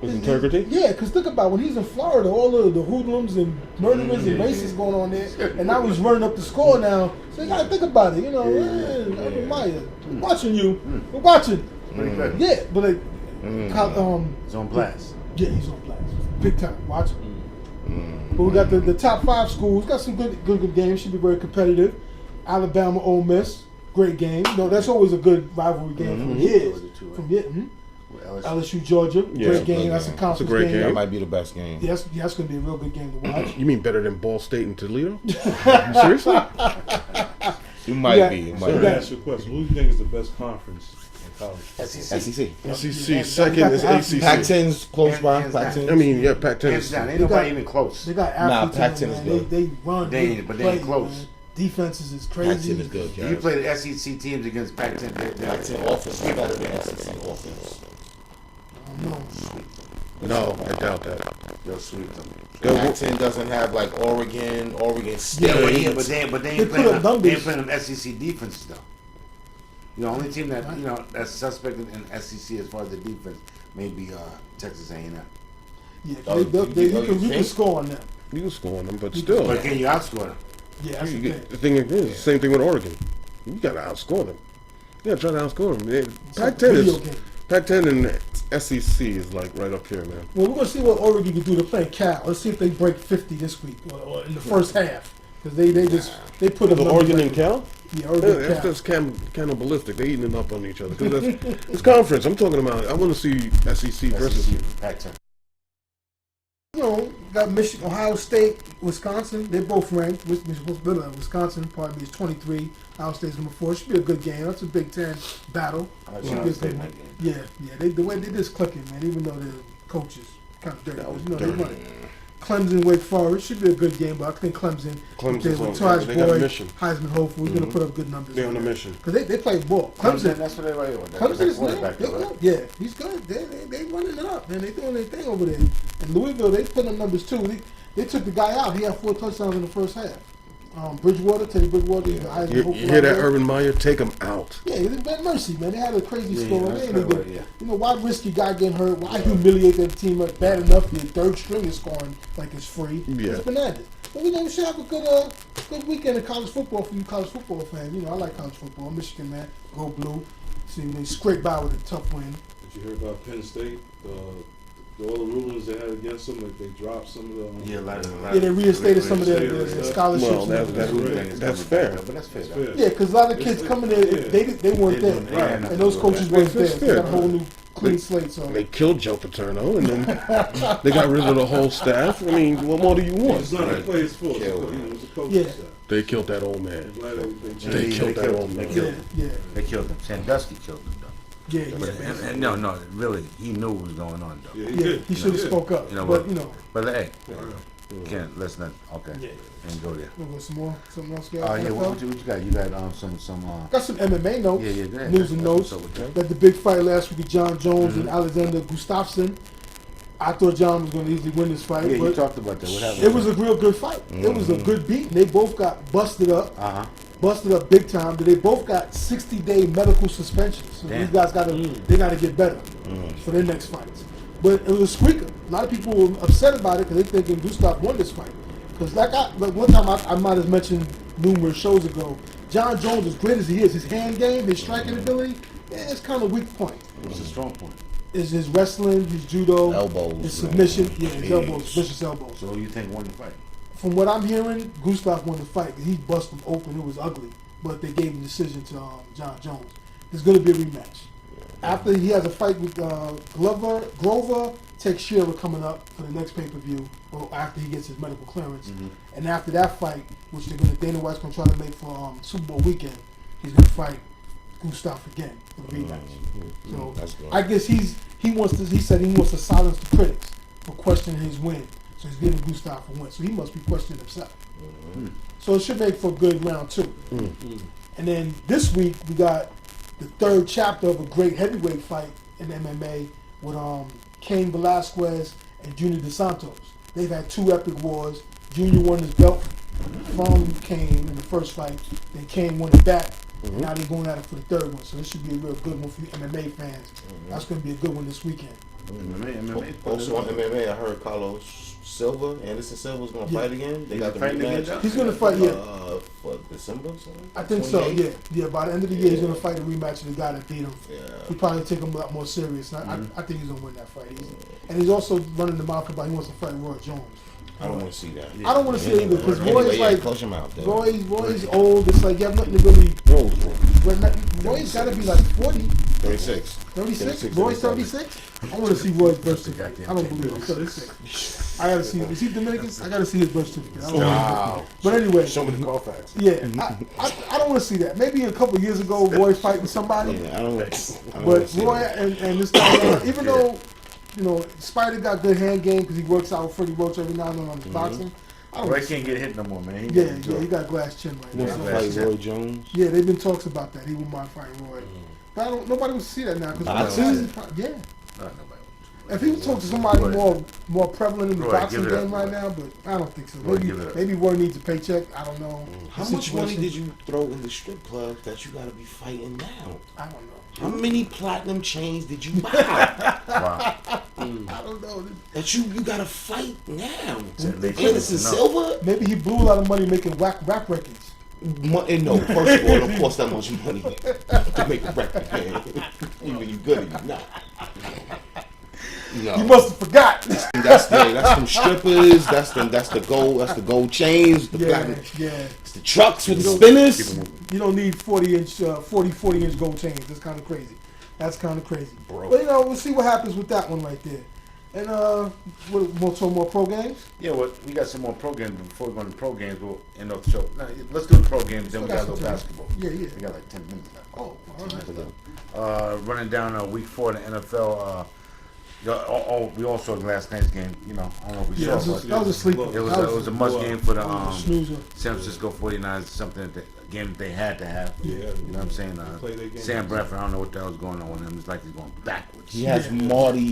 integrity? Yeah, because think about when he's in Florida, all of the hoodlums and murderers and racists going on there, and now he's running up the score now. So you got to think about it, Urban Meyer, watching you, we're watching. Pretty good. Yeah, but He's on blast. yeah, he's on blast, big time. Watch him. But we got the top 5 schools. Got some good games. Should be very competitive. Alabama, Ole Miss, great game. That's always a good rivalry game from years. LSU, Georgia, great game. That's a conference great game. game. That might be the best game. Yeah, that's going to be a real good game to watch. You mean better than Ball State and Toledo? Seriously? You might Yeah. be. So let me ask you a question. Who do you think is the best conference in college? SEC. SEC, second is ACC. Pac-10's close by. Hands down. Pac-10. I mean, yeah, Pac-10 Hands is... down. Ain't nobody even close. They got Nah, athletes. Pac-10 is man. good. They run. They ain't play, close. Man. Defenses is crazy. Pac-10 is good, You guys. play the SEC teams against Pac-10. Pac-10 offense is better than SEC offense. No, I doubt that. They'll sweep them. Pac-10 doesn't have like Oregon State. Yeah, but they They ain't put up numbers. playing them SEC defenses though. The only team that that's suspected in SEC as far as the defense may be Texas A&M. Yeah, Oh, you can think? score on them. You can score on them, but still. But can you outscore them? Yeah, that's the thing. The thing is, same thing with Oregon. You got to outscore them. You got to try to outscore them. Pac-10 and SEC is like right up here, man. Well, we're going to see what Oregon can do. They're playing Cal. Let's see if they break 50 this week or in the first half. Because they put The Oregon and Cal? Yeah, Oregon and Cal. That's cannibalistic. They eating it up on each other. 'Cause it's conference. I'm talking about. I want to see SEC versus. Pac-10. Got Michigan, Ohio State, Wisconsin. They're both ranked. Wisconsin probably is 23. Ohio State's number 4. Should be a good game. That's a Big Ten battle. I Should like be a Ohio State good one. in that game. Yeah. The way they just clicking, man. Even though the coaches kind of dirty, That was but, they dirty. run it. Clemson, Wake Forest should be a good game, but I think Clemson Clemson's with on- Taj they got a Boyd, mission. Heisman hopeful, he's going to put up good numbers. They're on a mission. Because they play ball. Clemson, Clemson, that's what they right with. Clemson is quarterback, good. though, right? Yeah, he's good. They running it up, man. They doing their thing over there. And Louisville, they put up numbers too. They took the guy out. He had 4 touchdowns in the first half. Teddy Bridgewater, he's the Heisman You hopeful. hear that, out there. Urban Meyer? Take him out. Yeah, they had mercy, man. They had a crazy Yeah, score. that's They right, didn't yeah. why risk your guy getting hurt? Why humiliate that team bad enough? Your third string is scoring like it's free. Yeah. It's bananas. But we should have a good weekend of college football for you college football fans. I like college football. I'm Michigan, man. Go blue. See, they scrape by with a tough win. Did you hear about Penn State? All the rulings they had against them, like they dropped some of the. Yeah, they reinstated some of their scholarships. Well, and everything. that's fair. But that's fair. That's though. fair. Yeah, because a lot of kids coming there, they weren't there, Right. and those coaches weren't there. That's So they got a fair. whole new clean slate. So They killed Joe Paterno, and then they got rid of the whole staff. I mean, what more do you want? It's not the players' fault. Kill. It was the coach's yeah, staff. They killed that old man. They killed that old man. They killed him. Sandusky killed him, though. Yeah, But, and no, really, he knew what was going on, though. he should have spoke up. You know, but But hey, can't let's not. Okay, Yeah. and go there. We'll go some more. Something else, guys. Yeah. What you got? You got some. Got some MMA notes. Yeah. Go ahead. News and notes. What's up with that? Got the big fight last week with John Jones and Alexander Gustafsson. I thought John was going to easily win this fight. Yeah, you but talked about that. What happened? it was a real good fight. It was a good beat. They both got busted up. Busted up big time. They both got 60-day medical suspensions. So Damn. these guys gotta get better for their next fights. But it was a squeaker. A lot of people were upset about it because they thinking Gustav won this fight. Because like one time I might have mentioned numerous shows ago, John Jones, as great as he is, his hand game, his striking ability, it's kind of weak point. What's the strong point? Is his wrestling, his judo, Elbows, his submission, his elbows, vicious elbows. So you think won the fight? From what I'm hearing, Gustav won the fight. He busted him open. It was ugly, but they gave him the decision to John Jones. There's going to be a rematch. After he has a fight with Grover Teixeira coming up for the next pay-per-view, or after he gets his medical clearance. And after that fight, which Dana White's going to try to make for Super Bowl weekend, he's going to fight Gustav again for the rematch. So I guess he said he wants to silence the critics for questioning his win. So he's giving Gustav a win. So he must be questioning himself. So it should make for a good round 2. And then this week we got the third chapter of a great heavyweight fight in MMA with Cain Velasquez and Junior Dos Santos. They've had 2 epic wars. Junior won his belt from Cain in the first fight. Then Cain won it back. Now they're going at it for the third one. So this should be a real good one for you MMA fans. That's going to be a good one this weekend. MMA. Also on MMA, I heard Anderson Silva's going to fight again. They got the rematch. He's going to fight, for December or something? I think 28th? Yeah. By the end of the year, he's going to fight a rematch of the guy that beat him. He probably take him a lot more serious. I think he's going to win that fight. And he's also running the mouth about he wants to fight Roy Jones. I don't want to see that. I don't want to see it either because Roy's like close your mouth, Roy's old. It's like you have nothing to really. Roy's got to be like 40. 36. 36? Roy's 36? I want to see Roy's birth certificate. I don't believe he's 36. I got to see him. Is he Dominican? I got to see his birth certificate. Wow. But anyway. Show me the Carfax. Yeah. I don't want to see that. Maybe a couple of years ago, Roy fighting somebody. Yeah, I don't But Roy and this guy, even though, Spider got good hand game because he works out with Freddie Roach every now and then on his boxing. Roy can't get hit no more, man. He got glass chin right now. Wants to fight Roy Jones. Yeah, they've been talks about that. He wouldn't mind fighting Roy. But nobody wants to see that now. Yeah. If he would talk to somebody more prevalent in the boxing game right now, but I don't think so. Maybe Roy needs a paycheck. I don't know. How much money did you throw in the strip club that you got to be fighting now? I don't know. How many platinum chains did you buy? Wow. I don't know. That you got to fight now. Anderson Silva? Maybe he blew a lot of money making rap records. No, first of all, it don't cost that much money to make a record, man. Either you good or you not. No. You must have forgot. That's them strippers. That's the gold chains. The platinum. It's the trucks with the spinners. You don't need 40-inch gold chains. That's kind of crazy. Bro. But we'll see what happens with that one right there. And some more pro games. Yeah, well, we got some more pro games. Before we go into pro games, we'll end off the show. Now, let's do the pro games. Then we got a little basketball. Yeah. We got like 10 minutes left. Oh, all right. Running down week 4 of the NFL. We all saw last night's game. I don't know if we saw it. That was a sleeper. It was a must game for the snoozer. San Francisco 49ers. Something a game that they had to have. Yeah, you know what I'm saying. Sam Bradford. I don't know what the hell's going on with him. It's like he's going backwards. He has Brian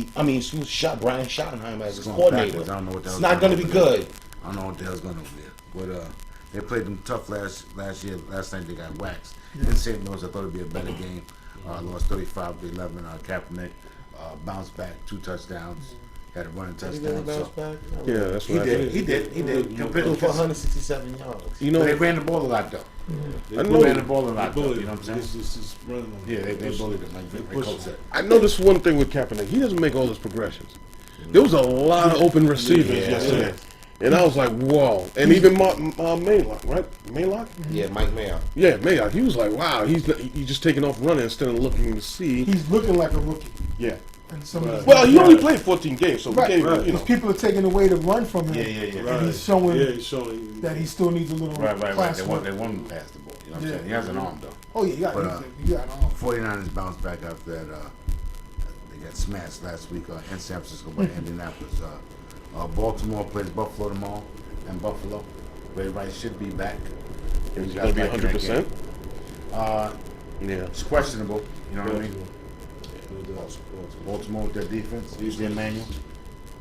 Schottenheimer as his coordinator. I don't know what the hell's it's not going to be good. I don't know what the hell's going on there. But they played them tough last year. Last night they got waxed. In St. Louis, I thought it'd be a better game. Lost 35-11. Kaepernick bounced back, 2 touchdowns. Had a running touchdown. Yeah, that's what he did. Compared to 167 yards. You know, but they ran the ball a lot though. I They know. ran the ball a lot though. You know what I'm saying? Just running on Yeah, they bullied him like Coach said. I noticed one thing with Kaepernick. He doesn't make all his progressions. There was a lot of open receivers yesterday. And I was like, whoa. And even Maylock, right? Maylock? Yeah, Mike Mayock. Yeah, Maylock. He was like, wow, he's just taking off running instead of looking to see. He's looking like a rookie. Yeah. And some of these Well, he guys- only played 14 games, so we Right, can't even, right. you know. Because people are taking away the run from him. Yeah. And he's showing Yeah, he's showing that he still needs a little Right. class They work. want him to pass the ball. You know what I'm Yeah. saying? He has an arm though. Oh yeah, But, you got on. 49ers bounced back after that. They got smashed last week in San Francisco by Indianapolis. Baltimore plays Buffalo tomorrow, and Buffalo. Ray Rice should be back. He's going to be 100%. Yeah. It's questionable. You know what I mean? Baltimore with their defense, usually Emmanuel.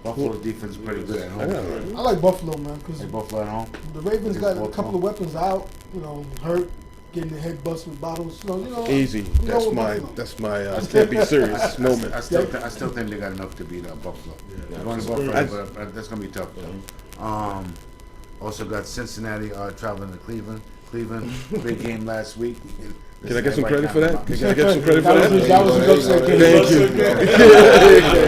Buffalo's defense is pretty good at home. I like Buffalo, man, because Like Buffalo at home. the Ravens Against got a Baltimore. couple of weapons out. You know, hurt, getting their head bust with bottles. So you know, Easy. I'm going with Buffalo. That's my can't be serious moment. I still think they got enough to beat Buffalo. They're going to Buffalo, but that's going to be tough though. Also got Cincinnati traveling to Cleveland. Cleveland, big game last week. Can I get some credit for that? Can I get some credit for That that? was his upset game. Thank you.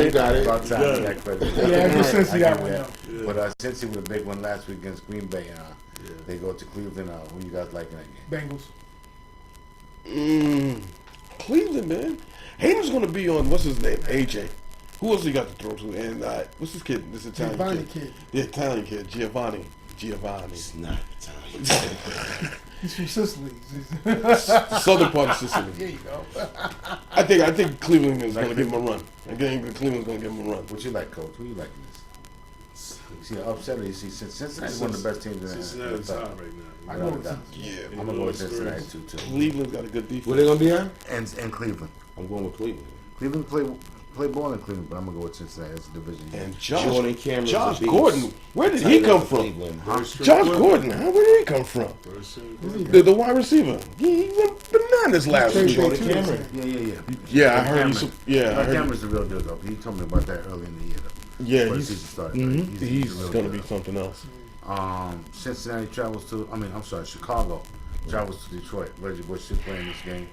You got it. About time you got credit. Yeah, ever since he I got give one. you out. that. But Cincy with a big one last week against Green Bay. They go to Cleveland. Who you guys like in that game? Bengals. Cleveland, man. Hayden's going to be on, what's his name? AJ. Who else he got to throw to? And what's this kid? This Italian Giovanni kid. kid. The Italian kid, Giovanni. It's not Italian. He's from Sicily. The southern part of Sicily. There you go. I think Cleveland is going to give him a run. I think Cleveland's going to give him a run. What you like, Coach? Who you like in this? You see an upset, or you see Cincinnati's one of the best teams in the Cincinnati's hot right now. I know that. Yeah. I'm gonna go with Cincinnati too. Cleveland's got a good defense. Where they gonna be at? And Cleveland. I'm going with Cleveland. Cleveland play ball in Cleveland, but I'm gonna go with Cincinnati. It's a division game. And Jordan Cameron's Josh a beast. Gordon, where did he come from? Cleveland. Josh Gordon, where did he come from? The wide receiver. He went bananas last Trade week. Jordan too, Cameron. Yeah. Yeah, I heard he's. Yeah, I heard. Cameron's the real deal though. He told me about that early in the year though. Yeah, Before the he's. season started. Mhm. The He's real gonna deal. be something else. Cincinnati travels to. Chicago travels to Detroit. Reggie Bush should play in this game.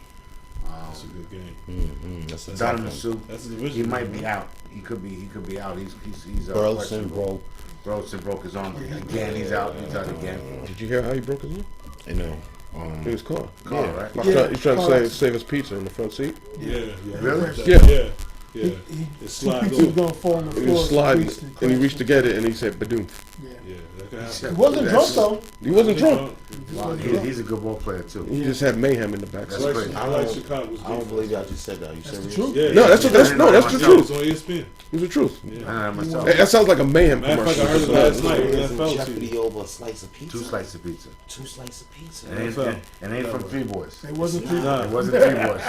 That's a good game. That's Donovan Sue. That's a division. He might be out. He could be out. He's Burleson questionable. broke. Burleson broke his arm again. He's out again. Did you hear how he broke his arm? You know. In his car. Carl, right? He's trying to save his pizza in the front seat. Yeah. Really? Yeah. Yeah. He It slide two pieces over. gonna fall on the He floor. was sliding, so and he reached to get it, and he said, "Badoom." Yeah. Yeah, that could happen. He wasn't drunk though. He wasn't drunk. Wow, he's a good ball player too. He just had mayhem in the back. That's I crazy. like Chicago's I don't believe y'all just said that. You serious? Truth. Yeah. No, that's the It's truth. on ESPN. It's the truth. Yeah. Myself. That sounds like a mayhem Matter of fact, commercial. I heard it last night. Isn't NFL Jeopardy season. over a slice of pizza? 2 slices of pizza. 2 slices of pizza. And ain't from Three Boys. It wasn't It Nah, wasn't Three Boys.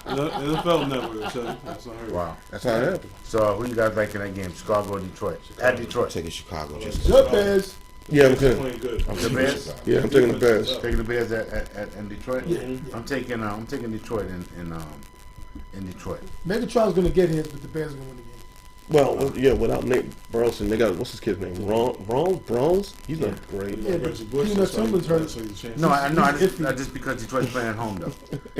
NFL Network. So that's not heard. Wow. That's how it happened. So who you guys like in that game? Chicago or Detroit? At Detroit. Taking Chicago just Good Bears. Yeah, I'm They're taking. playing good. The Bears. Yeah, I'm taking the Bears. Taking the Bears in Detroit. Yeah. I'm taking Detroit in Detroit. Megatron's gonna get his, but the Bears are gonna win the game. Well, yeah, without Nate Burleson, they got what's his kid's name? Bronze. He's not great. Yeah, but Reggie Bush, Peanut that's why Timber's he- hurt. that's why he's a champion. No, I He's just iffy. because Detroit's playing at home though.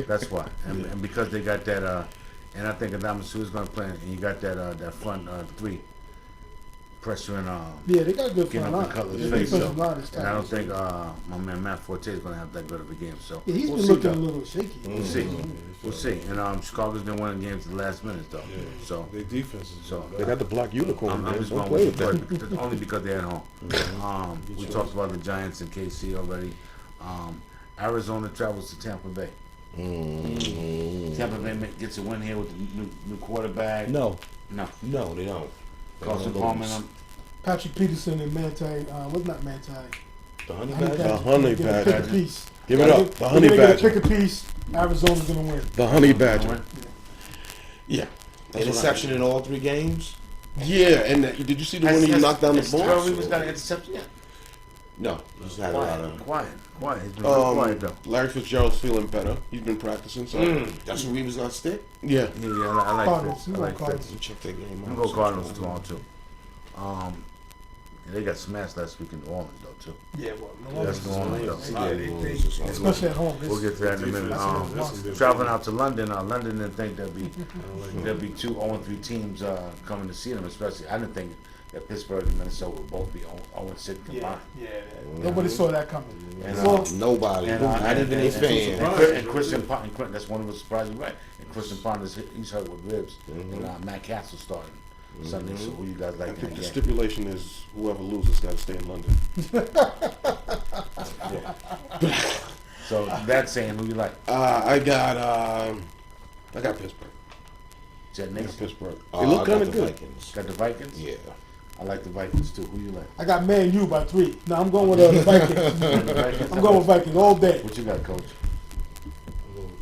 That's why, and because they got that, and I think Adama Sue's going to play, and you got that front three pressure and Yeah, they got a good getting front up line. in Cutler's The face. defensive So, line is and I don't tight. think my man Matt Forte is going to have that good of a game. So Yeah, he's we'll been see, looking a though. little shaky. We'll see. We'll see. And Chicago's been winning games at the last minute though. Yeah. So Their defense is So, They got the black unicorn. I'm Man. just Don't going play with with that. Detroit only because they're at home. We talked about the Giants and KC already. Arizona travels to Tampa Bay. Tampa Bay gets a win here with the new quarterback. No, No. they don't. Carson They Palmer. lose. Patrick Peterson and Manti, not Manti. The honey Honey badger. The honey Get a pick badger. a piece. Give it up. The They're honey gonna get a badger. pick a piece. Arizona's gonna win. The honey badger. Yeah. Interception in all 3 games? Yeah, and did you see the one he knocked down the ball? Terrell Reeves got an interception yet? No. Just had a lot of. Quiet. He's been real quiet though. Larry Fitzgerald's feeling better. He's been practicing, so That's what we was gonna stick. yeah. Yeah, I like Cardinals. Fitz. You I know like Cardinals. Fitz. Check that game out. I'm gonna go Cardinals tomorrow too. They got smashed last week in New Orleans though too. Yeah, well, That's New Orleans though. especially at home. We'll get to that in a minute. Traveling out to London, London didn't think there'd be 2 0-3 teams coming to see them. Especially, I didn't think that Pittsburgh and Minnesota would both be 0-6 combined. Yeah. Nobody saw that coming. And, Well, Nobody. And, Not even a fan. And Christian Pop and Quentin, that's one of the surprises, right? Christian Ponders, he's hurt with ribs, and Matt Castle starting Sunday. So who you guys like I in think that the game? stipulation is whoever loses got to stay in London. So that's saying who you like. I got Pittsburgh. Jet I got Nation. Pittsburgh. I They look got kind of the good. Vikings. Got the Vikings. Yeah. I like the Vikings too. Who you like? I got Man U by 3. No, I'm going with the Vikings. The Vikings? I'm going with Vikings all day. What you got, Coach?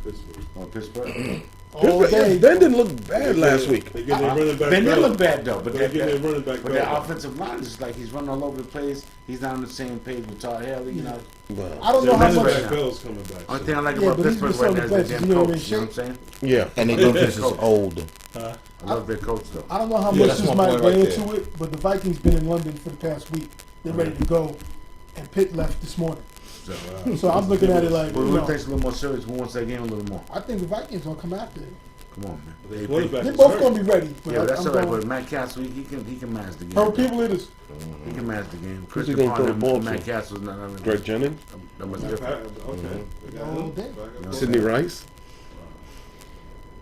Pittsburgh. Oh, Pittsburgh. All Pittsburgh, day. Ben didn't look bad last week. They get their running back. Ben didn't better. look bad though, but They get their running back but better. their offensive line is like he's running all over the place. He's not on the same page with Todd Haley. You know. Well, I don't Their know how running much. back Bell's coming back. Only thing I like Yeah, about but he's Pittsburgh been right now is so their the damn best. You know coach. You know what I'm what saying? yeah. And their defense is old. I love their coach though. I don't know how Yeah, much that's this my might point play right into there. it, but the Vikings been in London for the past week. They're ready to go, and Pitt left this morning. So I'm looking at it like, But you who know, takes a little more serious? Who wants that game a little more? I think the Vikings gonna come after it. Come on, man. The quarterback They're is both hurt. gonna be ready. But Yeah, that's I'm all right. going. But Matt Castle, he can manage the game. Her people leaders. He can manage the game. Who's he Christian gonna throw the Ponder, ball Matt to? Castle's not Greg Jennings, that much different. Okay. They got All him. day. Sidney Rice.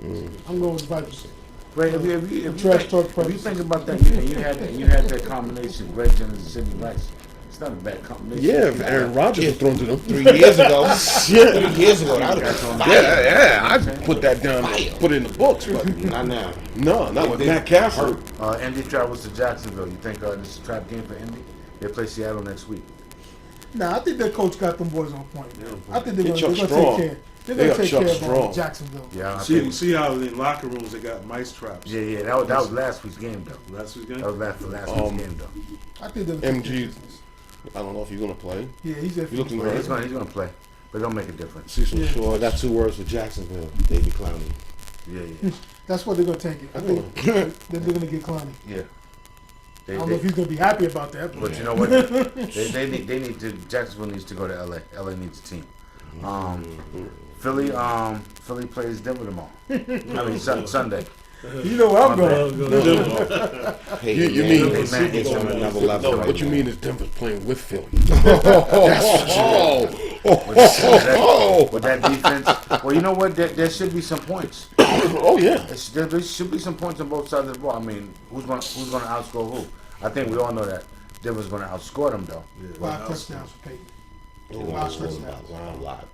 I'm going with the Vikings. Ray, if you Trash talk think about that, you had that combination, Greg Jennings and Sidney Rice. It's not a bad combination. Yeah, if Aaron Rodgers was thrown to them. 3 years ago. 3 years ago, that would have been fire. Yeah, I'd put that down, put it in the books, but Not now. no, not with Matt Castle. Indy travels to Jacksonville. You think this is a trap game for Indy? They play Seattle next week. Nah, I think their coach got them boys on point. I think they're They gonna Chuck take Strong. care. They're They gonna got take Chuck care of Strong. Jacksonville. Yeah, I See, think. see how in locker rooms they got mice traps. Yeah, that was last week's game though. Last weekend. That was last week's game though. I think they're gonna take MG. care of business. I don't know if he's gonna play. Yeah, he's there. He looking Well, he's hurt. gonna play, but don't make a difference. Cecil Yeah. Shaw, I got 2 words for Jacksonville. Davey Clowney. Yeah. That's what they're gonna take it. I think they're gonna get Clowney. Yeah. I don't know if he's gonna be happy about that. But you know what? they need to. Jacksonville needs to go to LA. LA needs a team. Philly plays Denver tomorrow. I mean Sunday. You know where I'm going. Peyton You mean- Manning, Man, it's on another level. No, right what you now. mean is Denver's playing with Philly. With that defense, well, you know what? There should be some points. Oh yeah. There should be some points on both sides of the ball. I mean, who's going to outscore who? I think we all know that Denver's going to outscore them, though. 5 touchdowns for Peyton. A lot.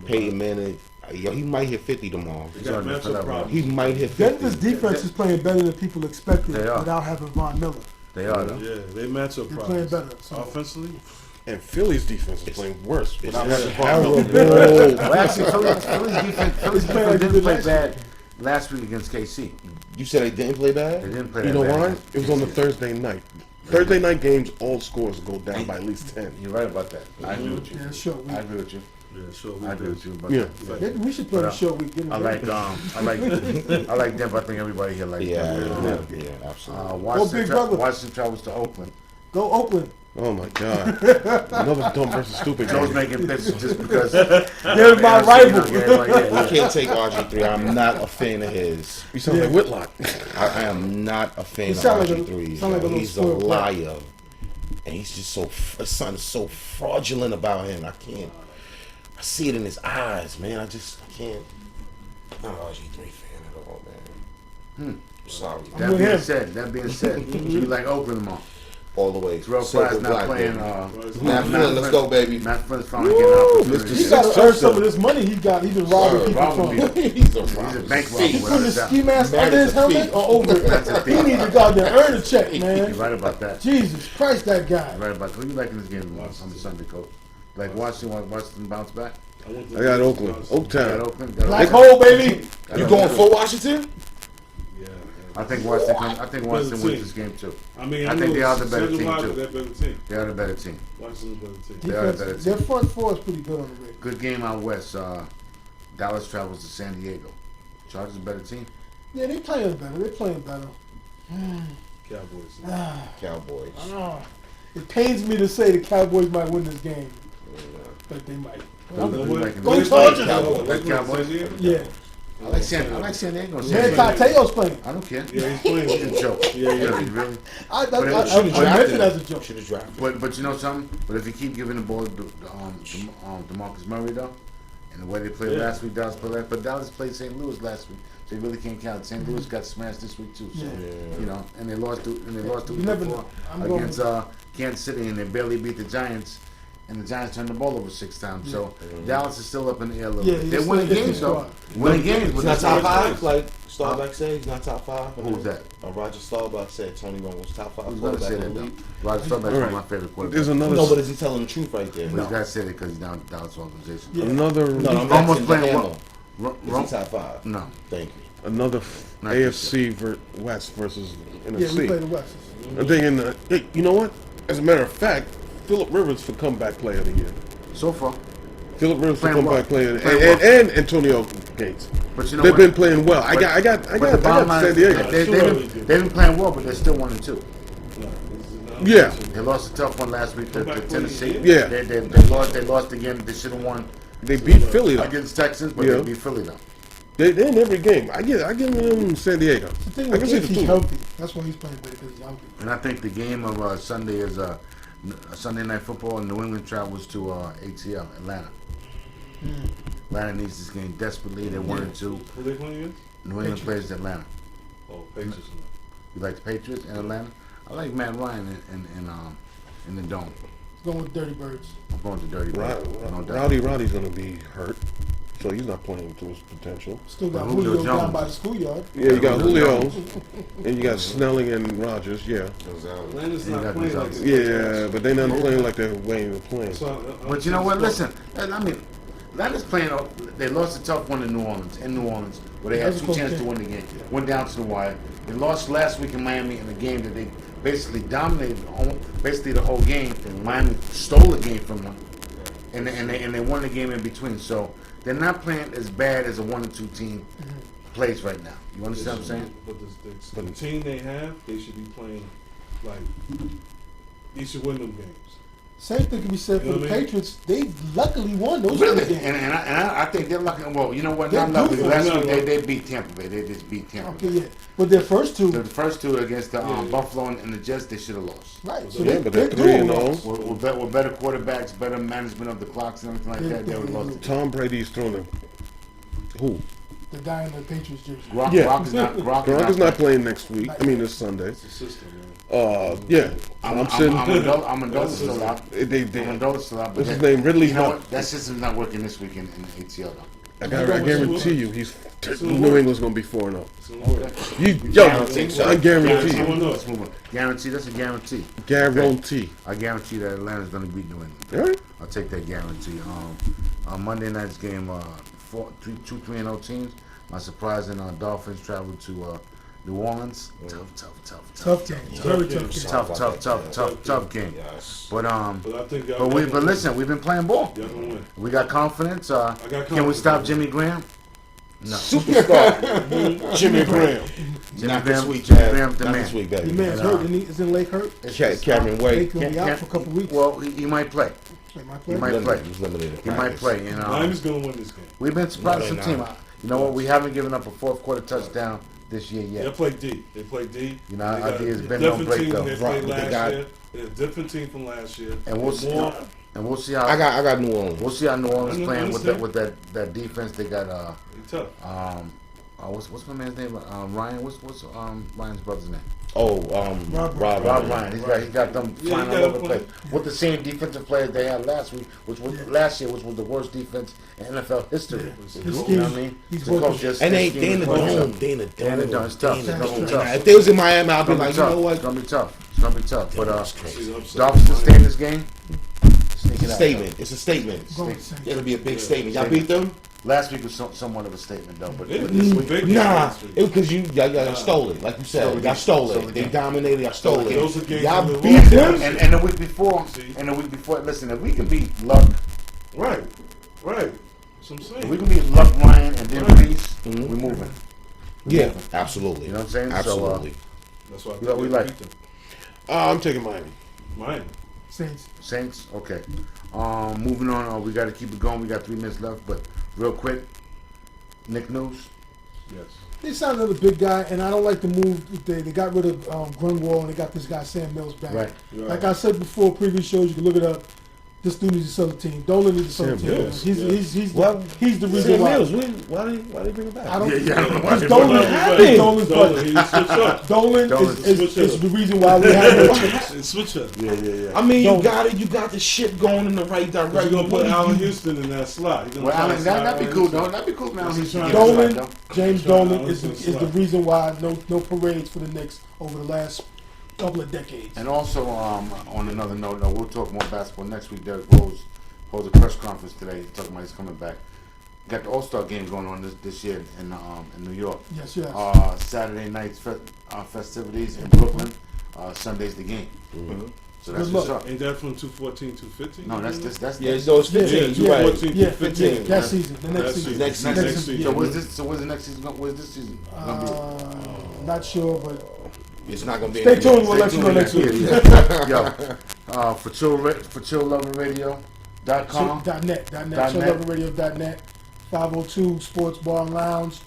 Peyton Manning, yo, he might hit 50 tomorrow. They got mental problems. He might hit 50. Denver's defense is playing better than people expected They are. without having Von Miller. They are, though. Yeah, they mental They're playing problems. better. So Offensively, And Philly's defense is playing worse. Without It's having terrible. Well, actually, Philly's defense didn't play last bad last week against KC. You said they didn't play They bad? didn't play You that know bad why? against It was on the KC. Thursday night. Thursday night games, all scores go down by at least 10. You're right about that. I agree with you. yeah, sure. I agree with you. yeah, sure. I agree with you. But Yeah. Maybe we should play But, the show. We get I like Denver. I think everybody here likes Yeah, Denver. yeah, absolutely. Big Brother. Washington travels to Oakland. Go Oakland. Oh my God. Another dumb versus stupid Joe's game. making pictures just because They're my rival. I can't take RG3. I'm not a fan of his. You sound like Whitlock. I am not a fan He of sound like a- RG3. sound like a little He's a spoiled brat. liar. And he's just so, his son is so fraudulent about him. I can't, I see it in his eyes, man. I can't. I'm not an RG3 fan at all, man. Sorry. with That being him. said, you like Oakland tomorrow. All the way. Terrell Silver Fry's not black, playing. baby. Matt Flynn, let's go, baby. Matt Flynn's finally getting out. He got to earn some of this money he got. He's been robbing people robbing from. people. He's a He's a fraud. bank He robber. putting without the a doubt. ski mask Man, under his it's a helmet thief. or over That's a it. thief. He needs to go out there and earn a check, You're man. right about that. Jesus Christ, that guy. You're right about that. Who you liking this game on Sunday, Coach? Like Washington bounce back? I got Oakland. Got Oaktown. Oakland. Black hole, baby. You going for Washington? yeah. I think Washington wins this game too. I mean, I think they are the better team, too. They're better team. They are the better team. Washington's better team. They are the better Defense, their team. front four is pretty good on the rig. Good game out west. Dallas travels to San Diego. Chargers a better team. Yeah, they playing better. They playing better. Cowboys. Cowboys. It pains me to say the Cowboys might win this game, but they might. Who you liking? Go Chargers! Cowboys. Like Cowboys? Yeah. I like San Diego. Man, Tateo's playing. I don't care. Yeah, he's playing. He's a joke. Yeah. Really. I But it meant drafted it as a joke. Should have drafted. But you know something? But if you keep giving the ball to DeMarcus Murray though, And the way they played last week, Dallas played last, but Dallas played St. Louis last week, so you really can't count. St. Louis got smashed this week too, so you know, and they lost to before against Kansas City, and they barely beat the Giants, and the Giants turned the ball over 6 times. So Dallas is still up in the air a little bit. They're winning games though. Winning games. He's not top 5, like Starbuck said. He's not top 5. Who's that? Roger Starbuck said Tony Romo's top 5 Who's gonna quarterback say in that the though? league. Roger Staubach's one of my favorite quarterbacks. There's another. No, but is he telling the truth right there? But he's got to say it because he's down with Dallas organization. Yeah. Another. No, I'm Almost asking playing Daniel. well. Is he top 5? No. Thank you. Another Not AFC West versus NFC. Yeah, we play the West. I'm thinking, hey, you know what? As a matter of fact, Phillip Rivers for comeback player of the year. So far. Phillip Rivers for Playing comeback well. player, Playing and Antonio Gates. But you know They've what? been playing well. I But- got But the bottom line San is Diego. they've been playing well, but they're still 1-2. Yeah. They lost a tough one last week to Tennessee. Yeah. They lost again. They should have won They beat Philly though. against Texans, but Yeah. they beat Philly though. They're in every game. I give them San Diego. The thing I with can see Gates, the he's two. healthy. That's why he's playing better, because he's healthy. And I think the game of Sunday is Sunday Night Football, and New England travels to ATL, Atlanta. Atlanta needs this game desperately. They're 1-2. Who they playing against? New England plays Atlanta. Oh, Patriots. You like the Patriots in Atlanta? I like Matt Ryan in the dome. Going with Dirty Birds. I'm going to Dirty Bird. No doubt. Roddy's going to be hurt, so he's not playing to his potential. Still got But Julio Julio down Jones. by the schoolyard. Yeah, you got Julio Julio, and you got Snelling and Rogers. Yeah, Atlanta's You not got playing like results. yeah, but they're not playing like they're waiting to play. But you know what? Listen, I mean, Atlanta's playing. They lost a tough one in New Orleans, where they had That was a 2 close chances to game. win the game. Went down to the wire. They lost last week in Miami in a game that they basically dominated basically the whole game. And Miami stole the game from them, and they won the game in between. So they're not playing as bad as a 1-2 team plays right now. You understand what I'm saying? But the team they have, they should be playing like they should win them games. Same thing can be said You know for the what I mean? Patriots. They luckily won those Really? two games. And I think they're lucky. Well, you know what? They're Not lucky. goofy. Last No, week no. they beat Tampa Bay. They just beat Tampa Okay, Bay. yeah. But their first two, The first 2 against the Buffalo and the Jets, they should have lost. right. So Yeah, but they're 3-0. With better quarterbacks, better management of the clocks and everything like that, they would have lost. Tom Brady's throwing a who? The guy in the Patriots jersey. Gronk, Yeah. Gronk is not. Gronk is not playing next week. I mean this Sunday. It's a system, man. Yeah, I'm sitting. Amendola's still out. They Amendola's still out. What's his name? Ridley's You know not. what? That system's not working this week in ATL though. I guarantee you, New England's gonna be 4-0. It's gonna work. I guarantee you. Let's move on. Guarantee. That's a guarantee. Guarantee. I guarantee that Atlanta's going to beat New England. All right. I'll take that guarantee. On Monday night's game, 3-0 teams. My surprising Dolphins traveled to New Orleans. Tough game. Very tough game. Tough game. Yes. But But I think but listen, we've been playing ball. y'all gonna win. We got confidence. got Can we confidence. stop Jimmy Graham? No. Superstar. Jimmy Graham. Not this week, Jimmy Chad. Graham's the Not man. this week, The baby. man's hurt. Isn't he? Isn't Lake hurt? Cameron Lake's Wade. gonna be out for a couple weeks. Well, he might play. They might He play. might play. He's limited. He might play. And Miami's gonna win this game. we've been surprised No, some they're team. not. You know what? We haven't given up a fourth quarter touchdown this year They yet. play D. They play D. You know, They I got think it's a been no different break, team though. than they played Right, they last got- year. They're a different team from last year. And we'll see. More- And we'll see how. I got New Orleans. We'll see how New Orleans I playing with understand. that defense. They got They tough. what's my man's name? Ryan. What's Ryan's brother's name? Oh, Rob Rob Ryan. He got them Yeah, flying he all got over the them place with the same defensive players they had last week, which was last year, which was the worst defense in NFL history. His You know scheme- what I mean? he's The working. coach just- And they his scheme in the is working. dome. They in the They in the dome. It's tough. It's gonna be tough. If they was in Miami, I'd It's be gonna be like, you tough. know It's what? gonna be tough. It's gonna be tough. But She's upset. Dolphins to stay in this game. Sneak It's it a out. statement. It's a statement. Going with the Saints. It'll be a big statement. Y'all beat them? Last week was somewhat of a statement, though. But They- this week, Big Nah, games. it was because y'all stole it. Like you said, y'all stole Stole it. the They game. dominated. Y'all stole Those are it. games Y'all we beat lost. them. and the week before, listen, if we can beat Luck, Right. Right. That's what I'm if saying. we can beat Luck, Ryan, and then Reese, Mhm. we're moving. Yeah, absolutely. You know what I'm saying? Absolutely. That's why I we think they like- beat them. I'm taking Miami. Miami. Saints. Saints, okay. Moving on, we got to keep it going. We got 3 minutes left, but real quick, Nick News. Yes. They signed another big guy, and I don't like the move. They got rid of Grunwald, and they got this guy Sam Mills back. Right. Like I said before, previous shows, you can look it up. this dude needs to sell the team. Dolan needs to sell the Sam team. Mills. He's the reason Sam why. Mills, why they bring him back? I don't. Yeah, I don't know why Because they Dolan, brought him. Dolan's Dolan, budget. he switch up. Dolan Dolan's is the reason why we have no chips. It's switch up. Yeah. I mean, Don't. you got the ship going in the right You're direction. gonna put Allen Houston in that slot. You're gonna Well, try Allen, to slide that'd be Allen cool, Houston. though. That'd be cool, man. That's He's what I'm getting trying Dolan, slide, though. James Trying Dolan to is slide. the reason why no parades for the Knicks over the last couple of decades. And also, on another note, we'll talk more basketball next week. Derrick Rose holds a press conference today, talking about he's coming back. Got the All-Star game going on this year in New York. Yes, yes. Saturday night's festivities in Brooklyn. Sunday's the game. So that's Good what's luck. up. Ain't that from 214, 215? No, that's Yeah, no, it's 15. Yeah, You're right. 214, Yeah, 215. that season, the next season. Next season. Next Next season. season, So yeah. where's the next season? Where's this season gonna be? Not sure, but It's not gonna be. stay tuned. We'll let Stay you know tuned next week. Yo, for chillloverradio.com. .net, .net. chillloverradio.net, 502 Sports Bar and Lounge,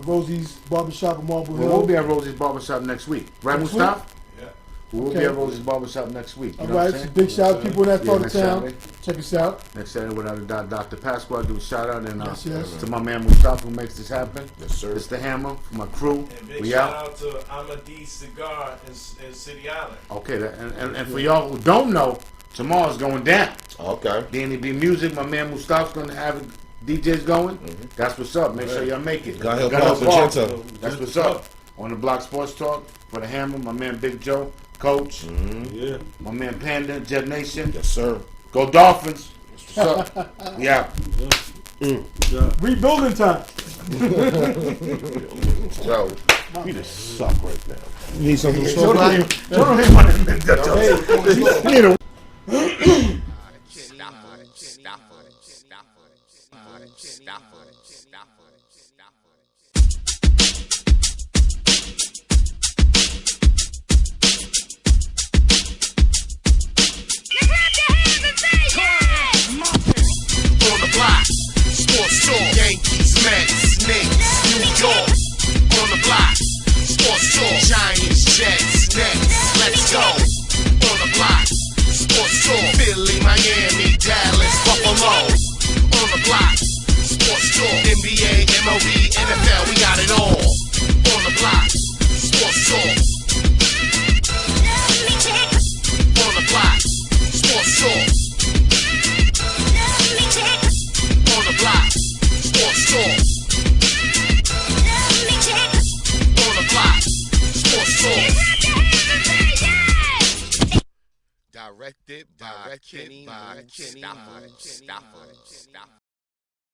Rosie's Barbershop in Marble Well, Hill. we'll be at Rosie's Barbershop next week. Right, Next Mustafa? Yeah. We'll be Okay. at Rosie's Barbershop next week. You All know what right, I'm so saying? big shout out to people in that Yeah, part of next town. Saturday. Check us out. Next Saturday without Dr. Pasqua, do a shout out and Yes, yes. to my man Mustafa who makes this happen. Yes, sir. It's the Hammer, for my crew. And big We shout out. out to Amadi Cigar in City Island. Okay, and for y'all who don't know, tomorrow's going down. Okay. The N.E.B music, my man Mustafa's gonna have DJs going. That's what's up. Make sure y'all make it. God help Gotta Pop park. Magenta. That's what's up. On the Block Sports Talk for the Hammer, my man Big Joe, Coach, Yeah. my man Panda, Jet Nation. Yes, sir. Go Dolphins. What's up? Yeah. Rebuilding time. Yo, You just suck right now. you need something to Show smoke? them how you need a on the block, sports talk, Yankees, Mets, Knicks, New York. On the block, sports talk, Giants, Jets, Nets, let's go. On the block, sports talk, Philly, Miami, Dallas, Buffalo. On the block, sports talk, NBA, MLB, NFL, we got it all. On the block, sports talk. On the block, sports talk. On the block, sports talk. On the block, sports talk. Directed by Kenny Stop